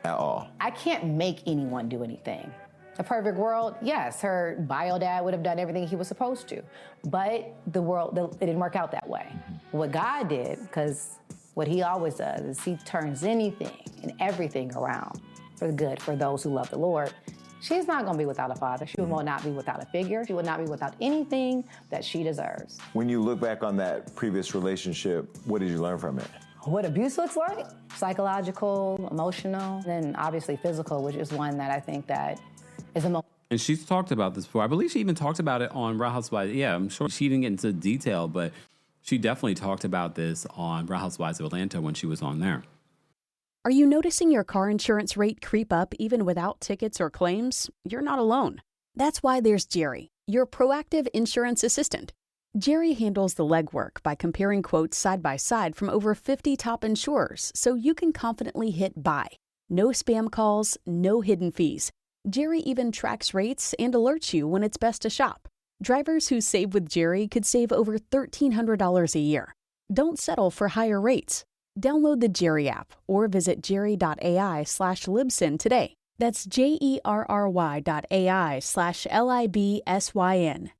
At all? I can't make anyone do anything. A perfect world, yes, her bio dad would have done everything he was supposed to. But it didn't work out that way. What God did, because what he always does is he turns anything and everything around for the good for those who love the Lord. She's not going to be without a father. She will not be without a figure. She will not be without anything that she deserves. When you look back on that previous relationship, what did you learn from it? What abuse looks like? Psychological, emotional, then obviously physical, which is one that I think that is emotional. And she's talked about this before. I believe she even talked about it on Real Housewives. Yeah, I'm sure she didn't get into detail, but she definitely talked about this on Real Housewives of Atlanta when she was on there. Are you noticing your car insurance rate creep up even without tickets or claims? You're not alone. That's why there's Jerry, your proactive insurance assistant. Jerry handles the legwork by comparing quotes side by side from over 50 top insurers so you can confidently hit buy. No spam calls, no hidden fees. Jerry even tracks rates and alerts you when it's best to shop. Drivers who save with Jerry could save over $1,300 a year. Don't settle for higher rates. Download the Jerry app or visit jerry.ai/libsyn today. That's jerry.ai/libsyn.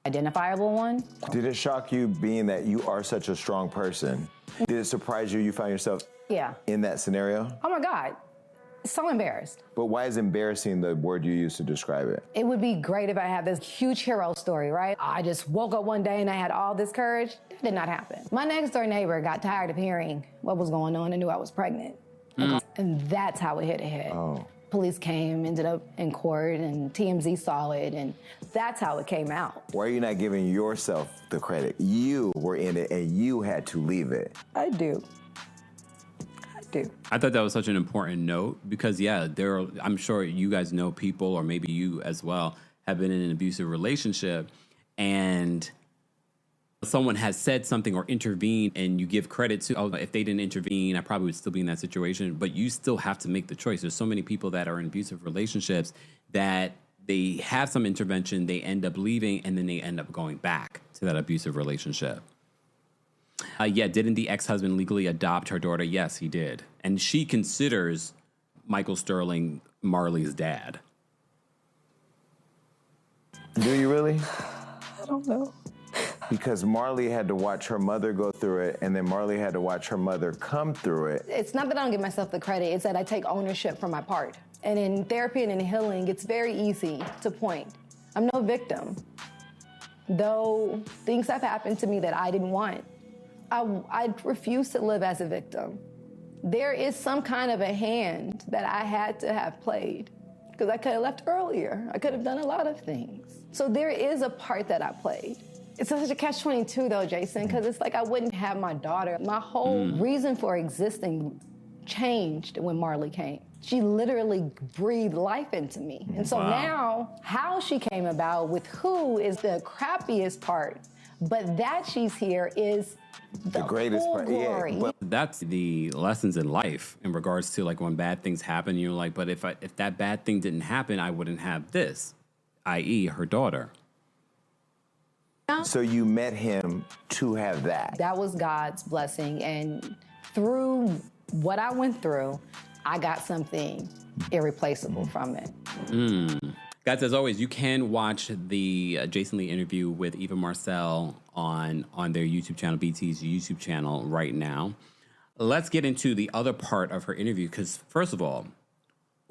Identifiable one. Did it shock you being that you are such a strong person? Did it surprise you found yourself in that scenario? Oh my God. So embarrassed. But why is embarrassing the word you use to describe it? It would be great if I had this huge hero story, right? I just woke up one day and I had all this courage. It did not happen. My next door neighbor got tired of hearing what was going on and knew I was pregnant. And that's how it hit ahead. Oh. Police came, ended up in court, and TMZ saw it, and that's how it came out. Why are you not giving yourself the credit? You were in it and you had to leave it. I do. I thought that was such an important note because, I'm sure you guys know people, or maybe you as well, have been in an abusive relationship and someone has said something or intervened and you give credit to, oh, if they didn't intervene, I probably would still be in that situation. But you still have to make the choice. There's so many people that are in abusive relationships that they have some intervention, they end up leaving, and then they end up going back to that abusive relationship. Didn't the ex-husband legally adopt her daughter? Yes, he did. And she considers Michael Sterling Marley's dad. Do you really? I don't know. Because Marley had to watch her mother go through it, and then Marley had to watch her mother come through it. It's not that I don't give myself the credit, it's that I take ownership for my part. And in therapy and in healing, it's very easy to point. I'm no victim. Though things have happened to me that I didn't want, I refuse to live as a victim. There is some kind of a hand that I had to have played because I could have left earlier. I could have done a lot of things. So there is a part that I played. It's such a catch-22 though, Jason, because it's like I wouldn't have my daughter. My whole reason for existing changed when Marley came. She literally breathed life into me. And so now, how she came about with who is the crappiest part, but that she's here is the greatest part. Glory. Yeah, that's the lessons in life in regards to like when bad things happen, you're like, but if that bad thing didn't happen, I wouldn't have this, i.e. her daughter. So you met him to have that. That was God's blessing. And through what I went through, I got something irreplaceable from it. Guys, as always, you can watch the Jason Lee interview with Eva Marcille on their YouTube channel, BT's YouTube channel right now. Let's get into the other part of her interview because, first of all,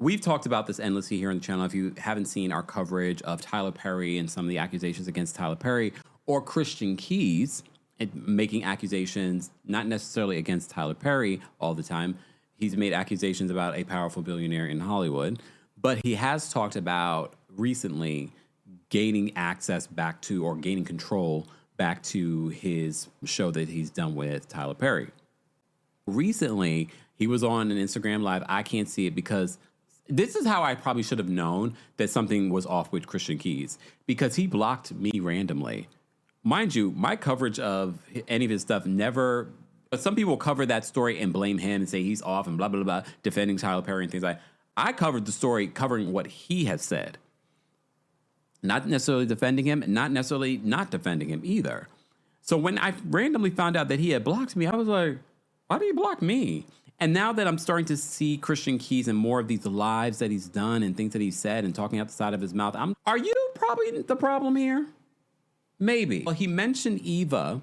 we've talked about this endlessly here on the channel. If you haven't seen our coverage of Tyler Perry and some of the accusations against Tyler Perry or Christian Keys making accusations, not necessarily against Tyler Perry all the time. He's made accusations about a powerful billionaire in Hollywood, but he has talked about recently gaining access back to or gaining control back to his show that he's done with Tyler Perry. Recently, he was on an Instagram Live. I can't see it because this is how I probably should have known that something was off with Christian Keys, because he blocked me randomly. Mind you, my coverage of any of his stuff never... Some people cover that story and blame him and say he's off and blah, blah, blah, defending Tyler Perry and things like that. I covered the story covering what he has said. Not necessarily defending him, and not necessarily not defending him either. So when I randomly found out that he had blocked me, I was like, why did he block me? And now that I'm starting to see Christian Keys and more of these lives that he's done and things that he's said and talking out the side of his mouth, are you probably the problem here? Maybe. Well, he mentioned Eva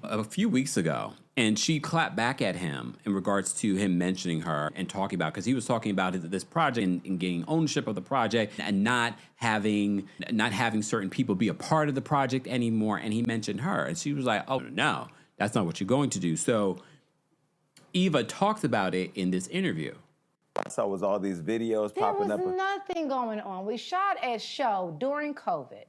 a few weeks ago, and she clapped back at him in regards to him mentioning her and talking about, because he was talking about this project and gaining ownership of the project and not having certain people be a part of the project anymore. And he mentioned her, and she was like, oh, no, that's not what you're going to do. So Eva talks about it in this interview. I saw was all these videos popping up. There was nothing going on. We shot a show during COVID.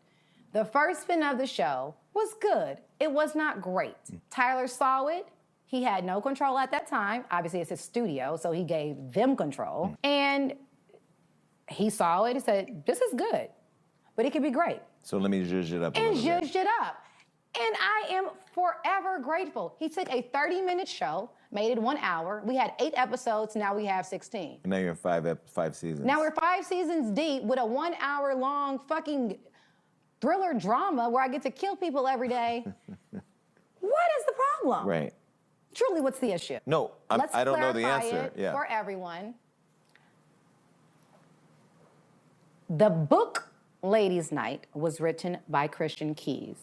The first spin of the show was good. It was not great. Tyler saw it. He had no control at that time. Obviously, it's his studio, so he gave them control. And he saw it and said, this is good, but it could be great. So let me zhuzh it up a and little bit. Zhuzhed it up. And I am forever grateful. He took a 30-minute show, made it 1 hour. We had 8 episodes, now we have 16. And now you're in 5 seasons. Now we're 5 seasons deep with a 1 hour long fucking thriller drama where I get to kill people every day. What is the problem? Right. Truly, what's the issue? No, I don't know the answer. It for everyone. The book Ladies' Night was written by Christian Keys.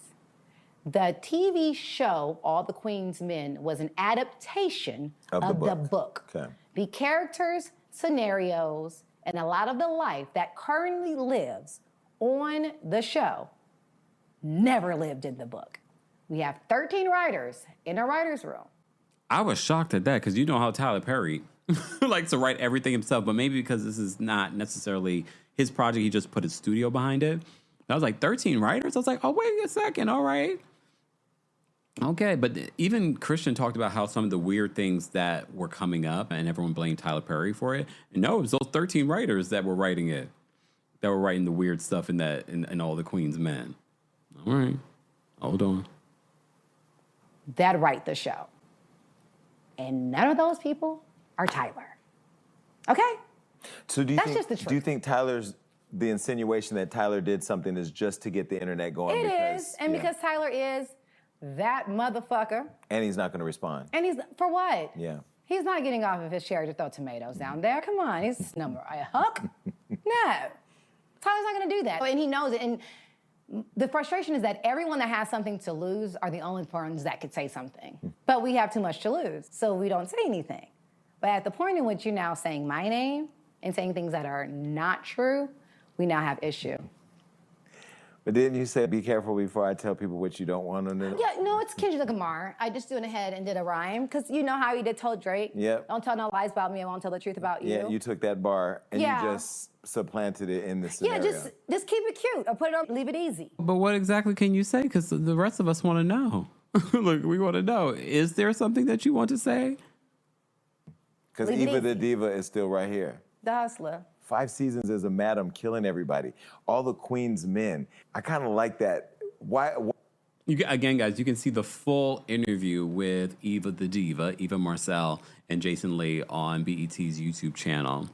The TV show All the Queen's Men was an adaptation of the book. Okay. The characters, scenarios, and a lot of the life that currently lives on the show never lived in the book. We have 13 writers in a writer's room. I was shocked at that because you know how Tyler Perry likes to write everything himself, but maybe because this is not necessarily his project, he just put his studio behind it. I was like, 13 writers? I was like, oh, wait a second, all right. Okay, but even Christian talked about how some of the weird things that were coming up and everyone blamed Tyler Perry for it. And no, it was those 13 writers that were writing it, that were writing the weird stuff in All the Queen's Men. All right, hold on. That write the show. And none of those people are Tyler. Okay? So That's just the truth. Do you think the insinuation that Tyler did something is just to get the internet going? It is, and because Tyler is that motherfucker. And he's not going to respond. And he's, for what? Yeah. He's not getting off of his chair to throw tomatoes down there. Come on, he's number a hook. No. Tyler's not going to do that. And he knows it. And the frustration is that everyone that has something to lose are the only ones that could say something. But we have too much to lose, so we don't say anything. But at the point in which you're now saying my name and saying things that are not true, we now have issue. But didn't you say, be careful before I tell people what you don't want to know? Yeah, no, it's Kendrick Lamar. I just went ahead and did a rhyme, because you know how he told Drake? Yep. Don't tell no lies about me, I won't tell the truth about you. Yeah, you took that bar and you just supplanted it in the scenario. Yeah, just keep it cute, or put it on, leave it easy. But what exactly can you say? Because the rest of us want to know. Look, we want to know. Is there something that you want to say? Because Leave it Eva the easy. Diva is still right here. The Hustler. 5 seasons as a madam killing everybody. All the queen's men. I kind of like that. Why? Again, guys, you can see the full interview with Eva the Diva, Eva Marcille, and Jason Lee on BET's YouTube channel.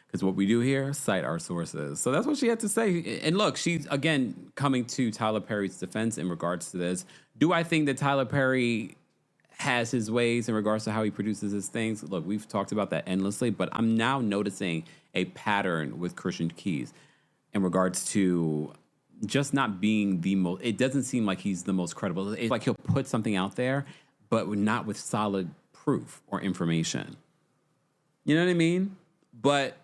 Because what we do here, cite our sources. So that's what she had to say. And look, she's, again, coming to Tyler Perry's defense in regards to this. Do I think that Tyler Perry has his ways in regards to how he produces his things? Look, we've talked about that endlessly, but I'm now noticing a pattern with Christian Keys in regards to just not being the most, it doesn't seem like he's the most credible. It's like he'll put something out there, but not with solid proof or information. You know what I mean? But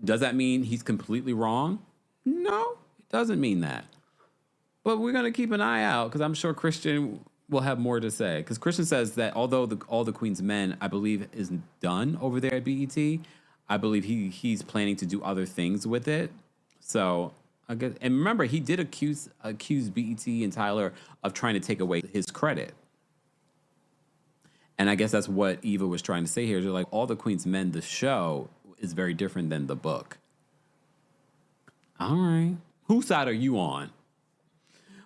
does that mean he's completely wrong? No, it doesn't mean that. But we're going to keep an eye out because I'm sure Christian will have more to say. Because Christian says that although All the Queen's Men, I believe, is done over there at BET, I believe he's planning to do other things with it. So, I guess, and remember, he did accuse BET and Tyler of trying to take away his credit. And I guess that's what Eva was trying to say here. They're like, All the Queen's Men, the show, is very different than the book. All right. Whose side are you on?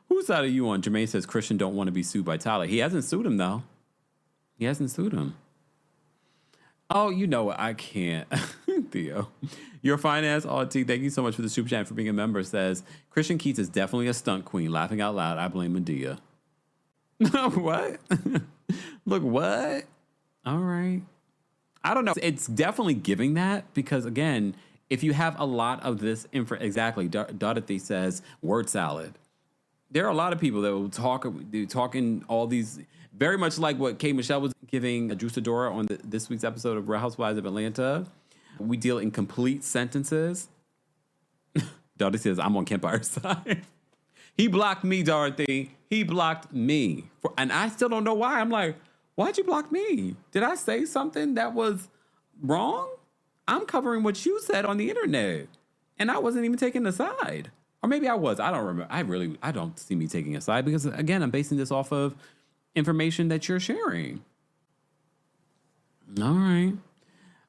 Whose side are you on? Jermaine says Christian don't want to be sued by Tyler. He hasn't sued him, though. He hasn't sued him. Oh, you know what? I can't. Theo. Your finance auntie, thank you so much for the super chat for being a member, says Christian Keats is definitely a stunt queen. Laughing out loud, I blame Medea. What? Look, what? All right. I don't know. It's definitely giving that because, again, if you have a lot of this info, exactly, Dorothy says word salad. There are a lot of people that will talking all these, very much like what K. Michelle was giving Drew Sidora on this week's episode of Real Housewives of Atlanta. We deal in complete sentences. Dorothy says, I'm on Kempire's side. He blocked me, Dorothy. He blocked me. And I still don't know why. I'm like, why'd you block me? Did I say something that was wrong? I'm covering what you said on the internet. And I wasn't even taking a side. Or maybe I was. I don't remember. I don't see me taking a side because, again, I'm basing this off of information that you're sharing. All right.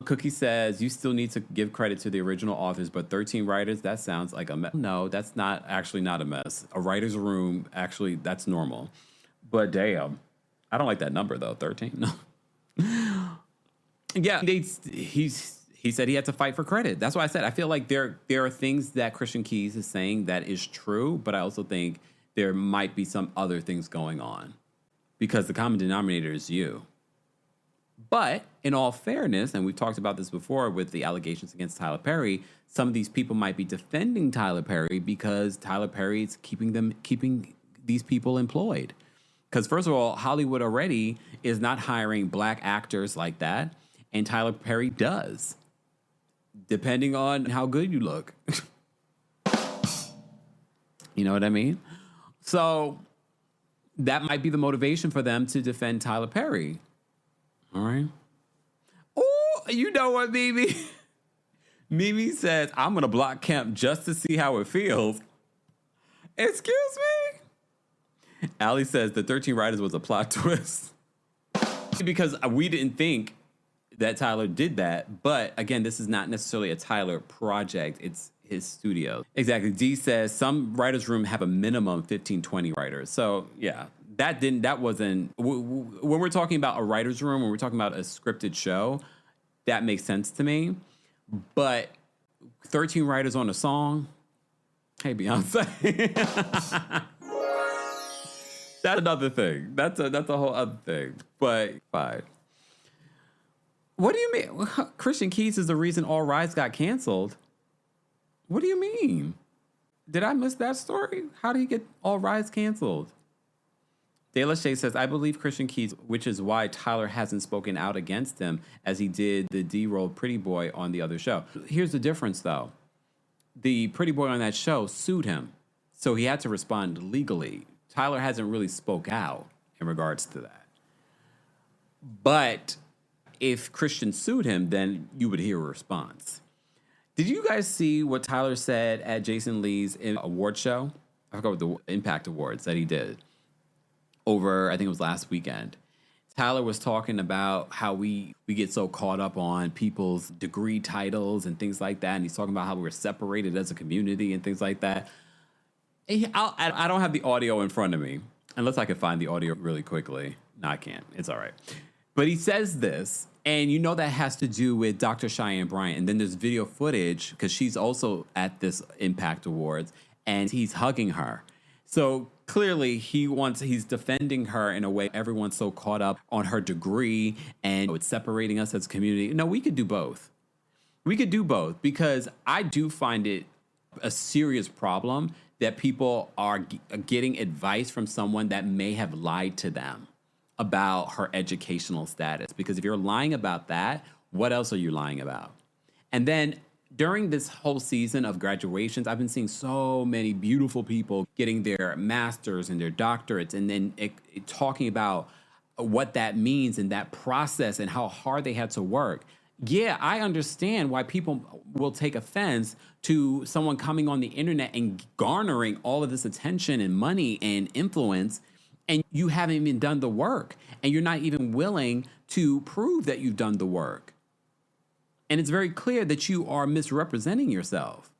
Cookie says, you still need to give credit to the original authors, but 13 writers, that sounds like a mess. No, that's not a mess. A writer's room, actually, that's normal. But damn, I don't like that number, though, 13. No. Yeah, he said he had to fight for credit. That's why I said I feel like there are things that Christian Keys is saying that is true, but I also think there might be some other things going on because the common denominator is you. But in all fairness, and we've talked about this before with the allegations against Tyler Perry, some of these people might be defending Tyler Perry because Tyler Perry is keeping these people employed. Because first of all, Hollywood already is not hiring black actors like that, and Tyler Perry does, depending on how good you look. You know what I mean? So that might be the motivation for them to defend Tyler Perry. All right. Oh, you know what, Mimi? Mimi says, I'm going to block Kemp just to see how it feels. Excuse me? Allie says the 13 Writers was a plot twist. Because we didn't think that Tyler did that. But again, this is not necessarily a Tyler project. It's his studio. Exactly. D says some writers' room have a minimum 15, 20 writers. So yeah, that wasn't, when we're talking about a writer's room, when we're talking about a scripted show, that makes sense to me. But 13 writers on a song, hey, Beyonce. That's another thing. That's a whole other thing. But fine. What do you mean? Christian Keys is the reason All Rise got canceled. What do you mean? Did I miss that story? How did he get All Rise canceled? De La Shea says, I believe Christian Keys, which is why Tyler hasn't spoken out against him as he did the D-roll Pretty Boy on the other show. Here's the difference, though. The Pretty Boy on that show sued him, so he had to respond legally. Tyler hasn't really spoke out in regards to that. But if Christian sued him, then you would hear a response. Did you guys see what Tyler said at Jason Lee's award show? I forgot what the Impact Awards that he did over, I think it was last weekend. Tyler was talking about how we get so caught up on people's degree titles and things like that. And he's talking about how we're separated as a community and things like that. I don't have the audio in front of me, unless I can find the audio really quickly. No, I can't. It's all right. But he says this, and you know that has to do with Dr. Cheyenne Bryant. And then there's video footage, because she's also at this Impact Awards, and he's hugging her. So clearly he's defending her in a way. Everyone's so caught up on her degree, and it's separating us as a community. No, we could do both. We could do both, because I do find it a serious problem that people are getting advice from someone that may have lied to them about her educational status. Because if you're lying about that, what else are you lying about? And then during this whole season of graduations, I've been seeing so many beautiful people getting their masters and their doctorates, and then talking about what that means and that process and how hard they had to work. Yeah, I understand why people will take offense to someone coming on the internet and garnering all of this attention and money and influence, and you haven't even done the work, and you're not even willing to prove that you've done the work. And it's very clear that you are misrepresenting yourself.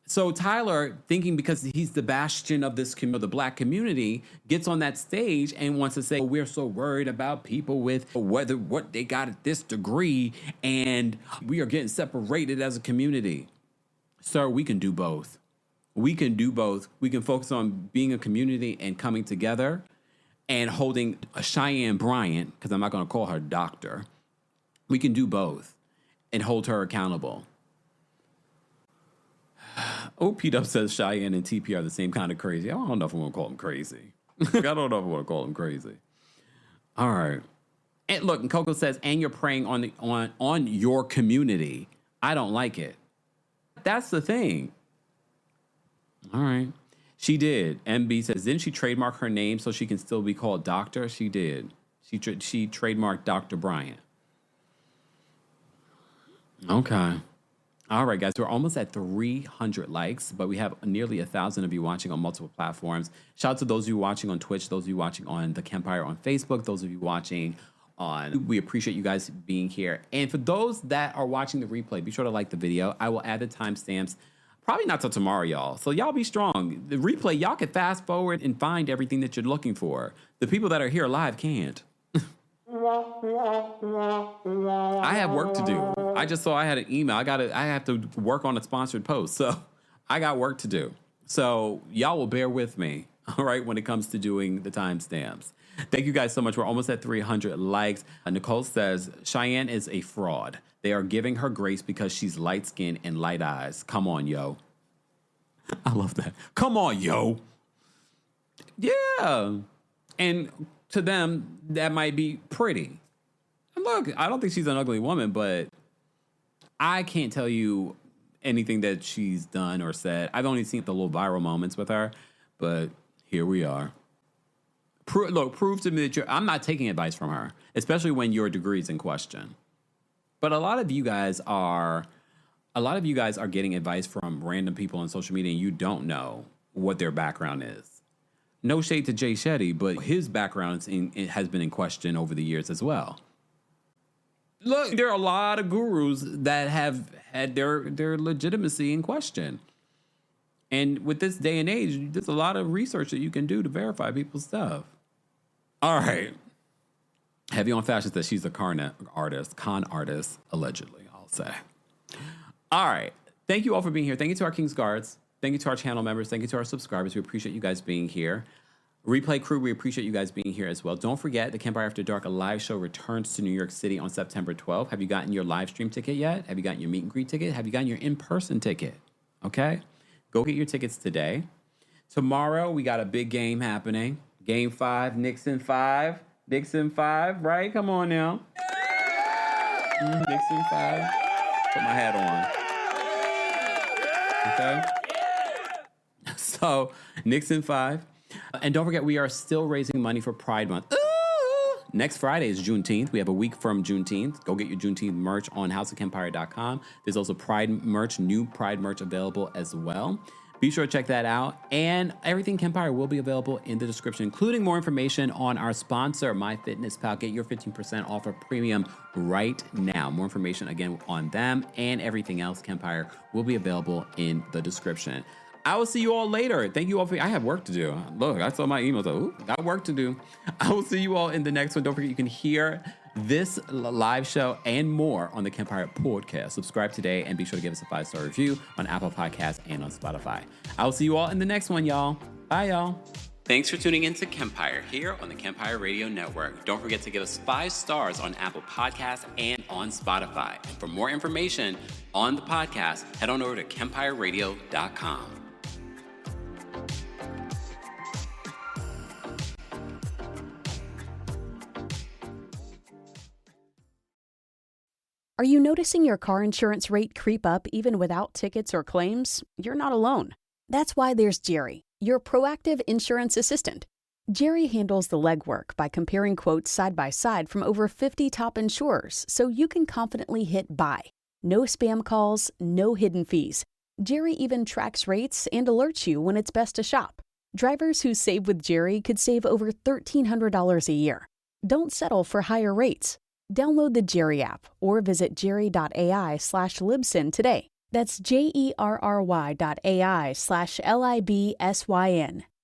So Tyler, thinking because he's the bastion of this the Black community, gets on that stage and wants to say, oh, we're so worried about people with what they got at this degree, and we are getting separated as a community. Sir, we can do both. We can do both. We can focus on being a community and coming together and holding a Cheyenne Bryant, because I'm not going to call her doctor. We can do both and hold her accountable. P-Dub says Cheyenne and TP are the same kind of crazy. I don't know if I want to call them crazy. I don't know if I want to call them crazy. All right. And look, and Coco says, and you're preying on your community. I don't like it. That's the thing. All right. She did. MB says, didn't she trademark her name so she can still be called Doctor? She did. She trademarked Dr. Bryant. Okay. All right, guys, we're almost at 300 likes, but we have nearly 1,000 of you watching on multiple platforms. Shout out to those of you watching on Twitch, those of you watching on the Kempire on Facebook, those of you watching on, we appreciate you guys being here. And for those that are watching the replay, be sure to like the video. I will add the timestamps, probably not till tomorrow, y'all. So y'all be strong. The replay, y'all can fast forward and find everything that you're looking for. The people that are here live can't. I have work to do. I just saw I had an email. I have to work on a sponsored post. So I got work to do. So y'all will bear with me, all right, when it comes to doing the timestamps. Thank you guys so much. We're almost at 300 likes. Nicole says, Cheyenne is a fraud. They are giving her grace because she's light-skinned and light eyes. Come on, yo. I love that. Come on, yo. Yeah. And to them, that might be pretty. And look, I don't think she's an ugly woman, but I can't tell you anything that she's done or said. I've only seen the little viral moments with her, but here we are. Prove to me that I'm not taking advice from her, especially when your degree is in question. But a lot of you guys are getting advice from random people on social media, and you don't know what their background is. No shade to Jay Shetty, but his background has been in question over the years as well. Look, there are a lot of gurus that have had their legitimacy in question. And with this day and age, there's a lot of research that you can do to verify people's stuff. All right. Heavy on Fashion says she's a con artist, allegedly, I'll say. All right. Thank you all for being here. Thank you to our King's Guards. Thank you to our channel members. Thank you to our subscribers. We appreciate you guys being here. Replay crew, we appreciate you guys being here as well. Don't forget, the Kempire After Dark, a live show, returns to New York City on September 12th. Have you gotten your live stream ticket yet? Have you gotten your meet and greet ticket? Have you gotten your in-person ticket? Okay? Go get your tickets today. Tomorrow, we got a big game happening. Game 5, Nixon 5. Nixon 5, right? Come on now. Nixon 5. Put my hat on. Okay? So, Nixon 5. And don't forget, we are still raising money for Pride Month. Next Friday is Juneteenth. We have a week from Juneteenth. Go get your Juneteenth merch on houseofkempire.com. There's also Pride merch, new Pride merch available as well. Be sure to check that out. And everything Kempire will be available in the description, including more information on our sponsor, MyFitnessPal. Get your 15% off a premium right now. More information, again, on them and everything else Kempire will be available in the description. I will see you all later. Thank you all I have work to do. Look, I saw my emails. Ooh, got work to do. I will see you all in the next one. Don't forget, you can hear this live show and more on the Kempire podcast. Subscribe today and be sure to give us a 5-star review on Apple Podcasts and on Spotify. I will see you all in the next one, y'all. Bye, y'all. Thanks for tuning in to Kempire here on the Kempire Radio Network. Don't forget to give us 5 stars on Apple Podcasts and on Spotify. And for more information on the podcast, head on over to KempireRadio.com. Are you noticing your car insurance rate creep up even without tickets or claims? You're not alone. That's why there's Jerry, your proactive insurance assistant. Jerry handles the legwork by comparing quotes side by side from over 50 top insurers so you can confidently hit buy. No spam calls, no hidden fees. Jerry even tracks rates and alerts you when it's best to shop. Drivers who save with Jerry could save over $1,300 a year. Don't settle for higher rates. Download the Jerry app or visit jerry.ai/libsyn today. That's jerry.ai/libsyn.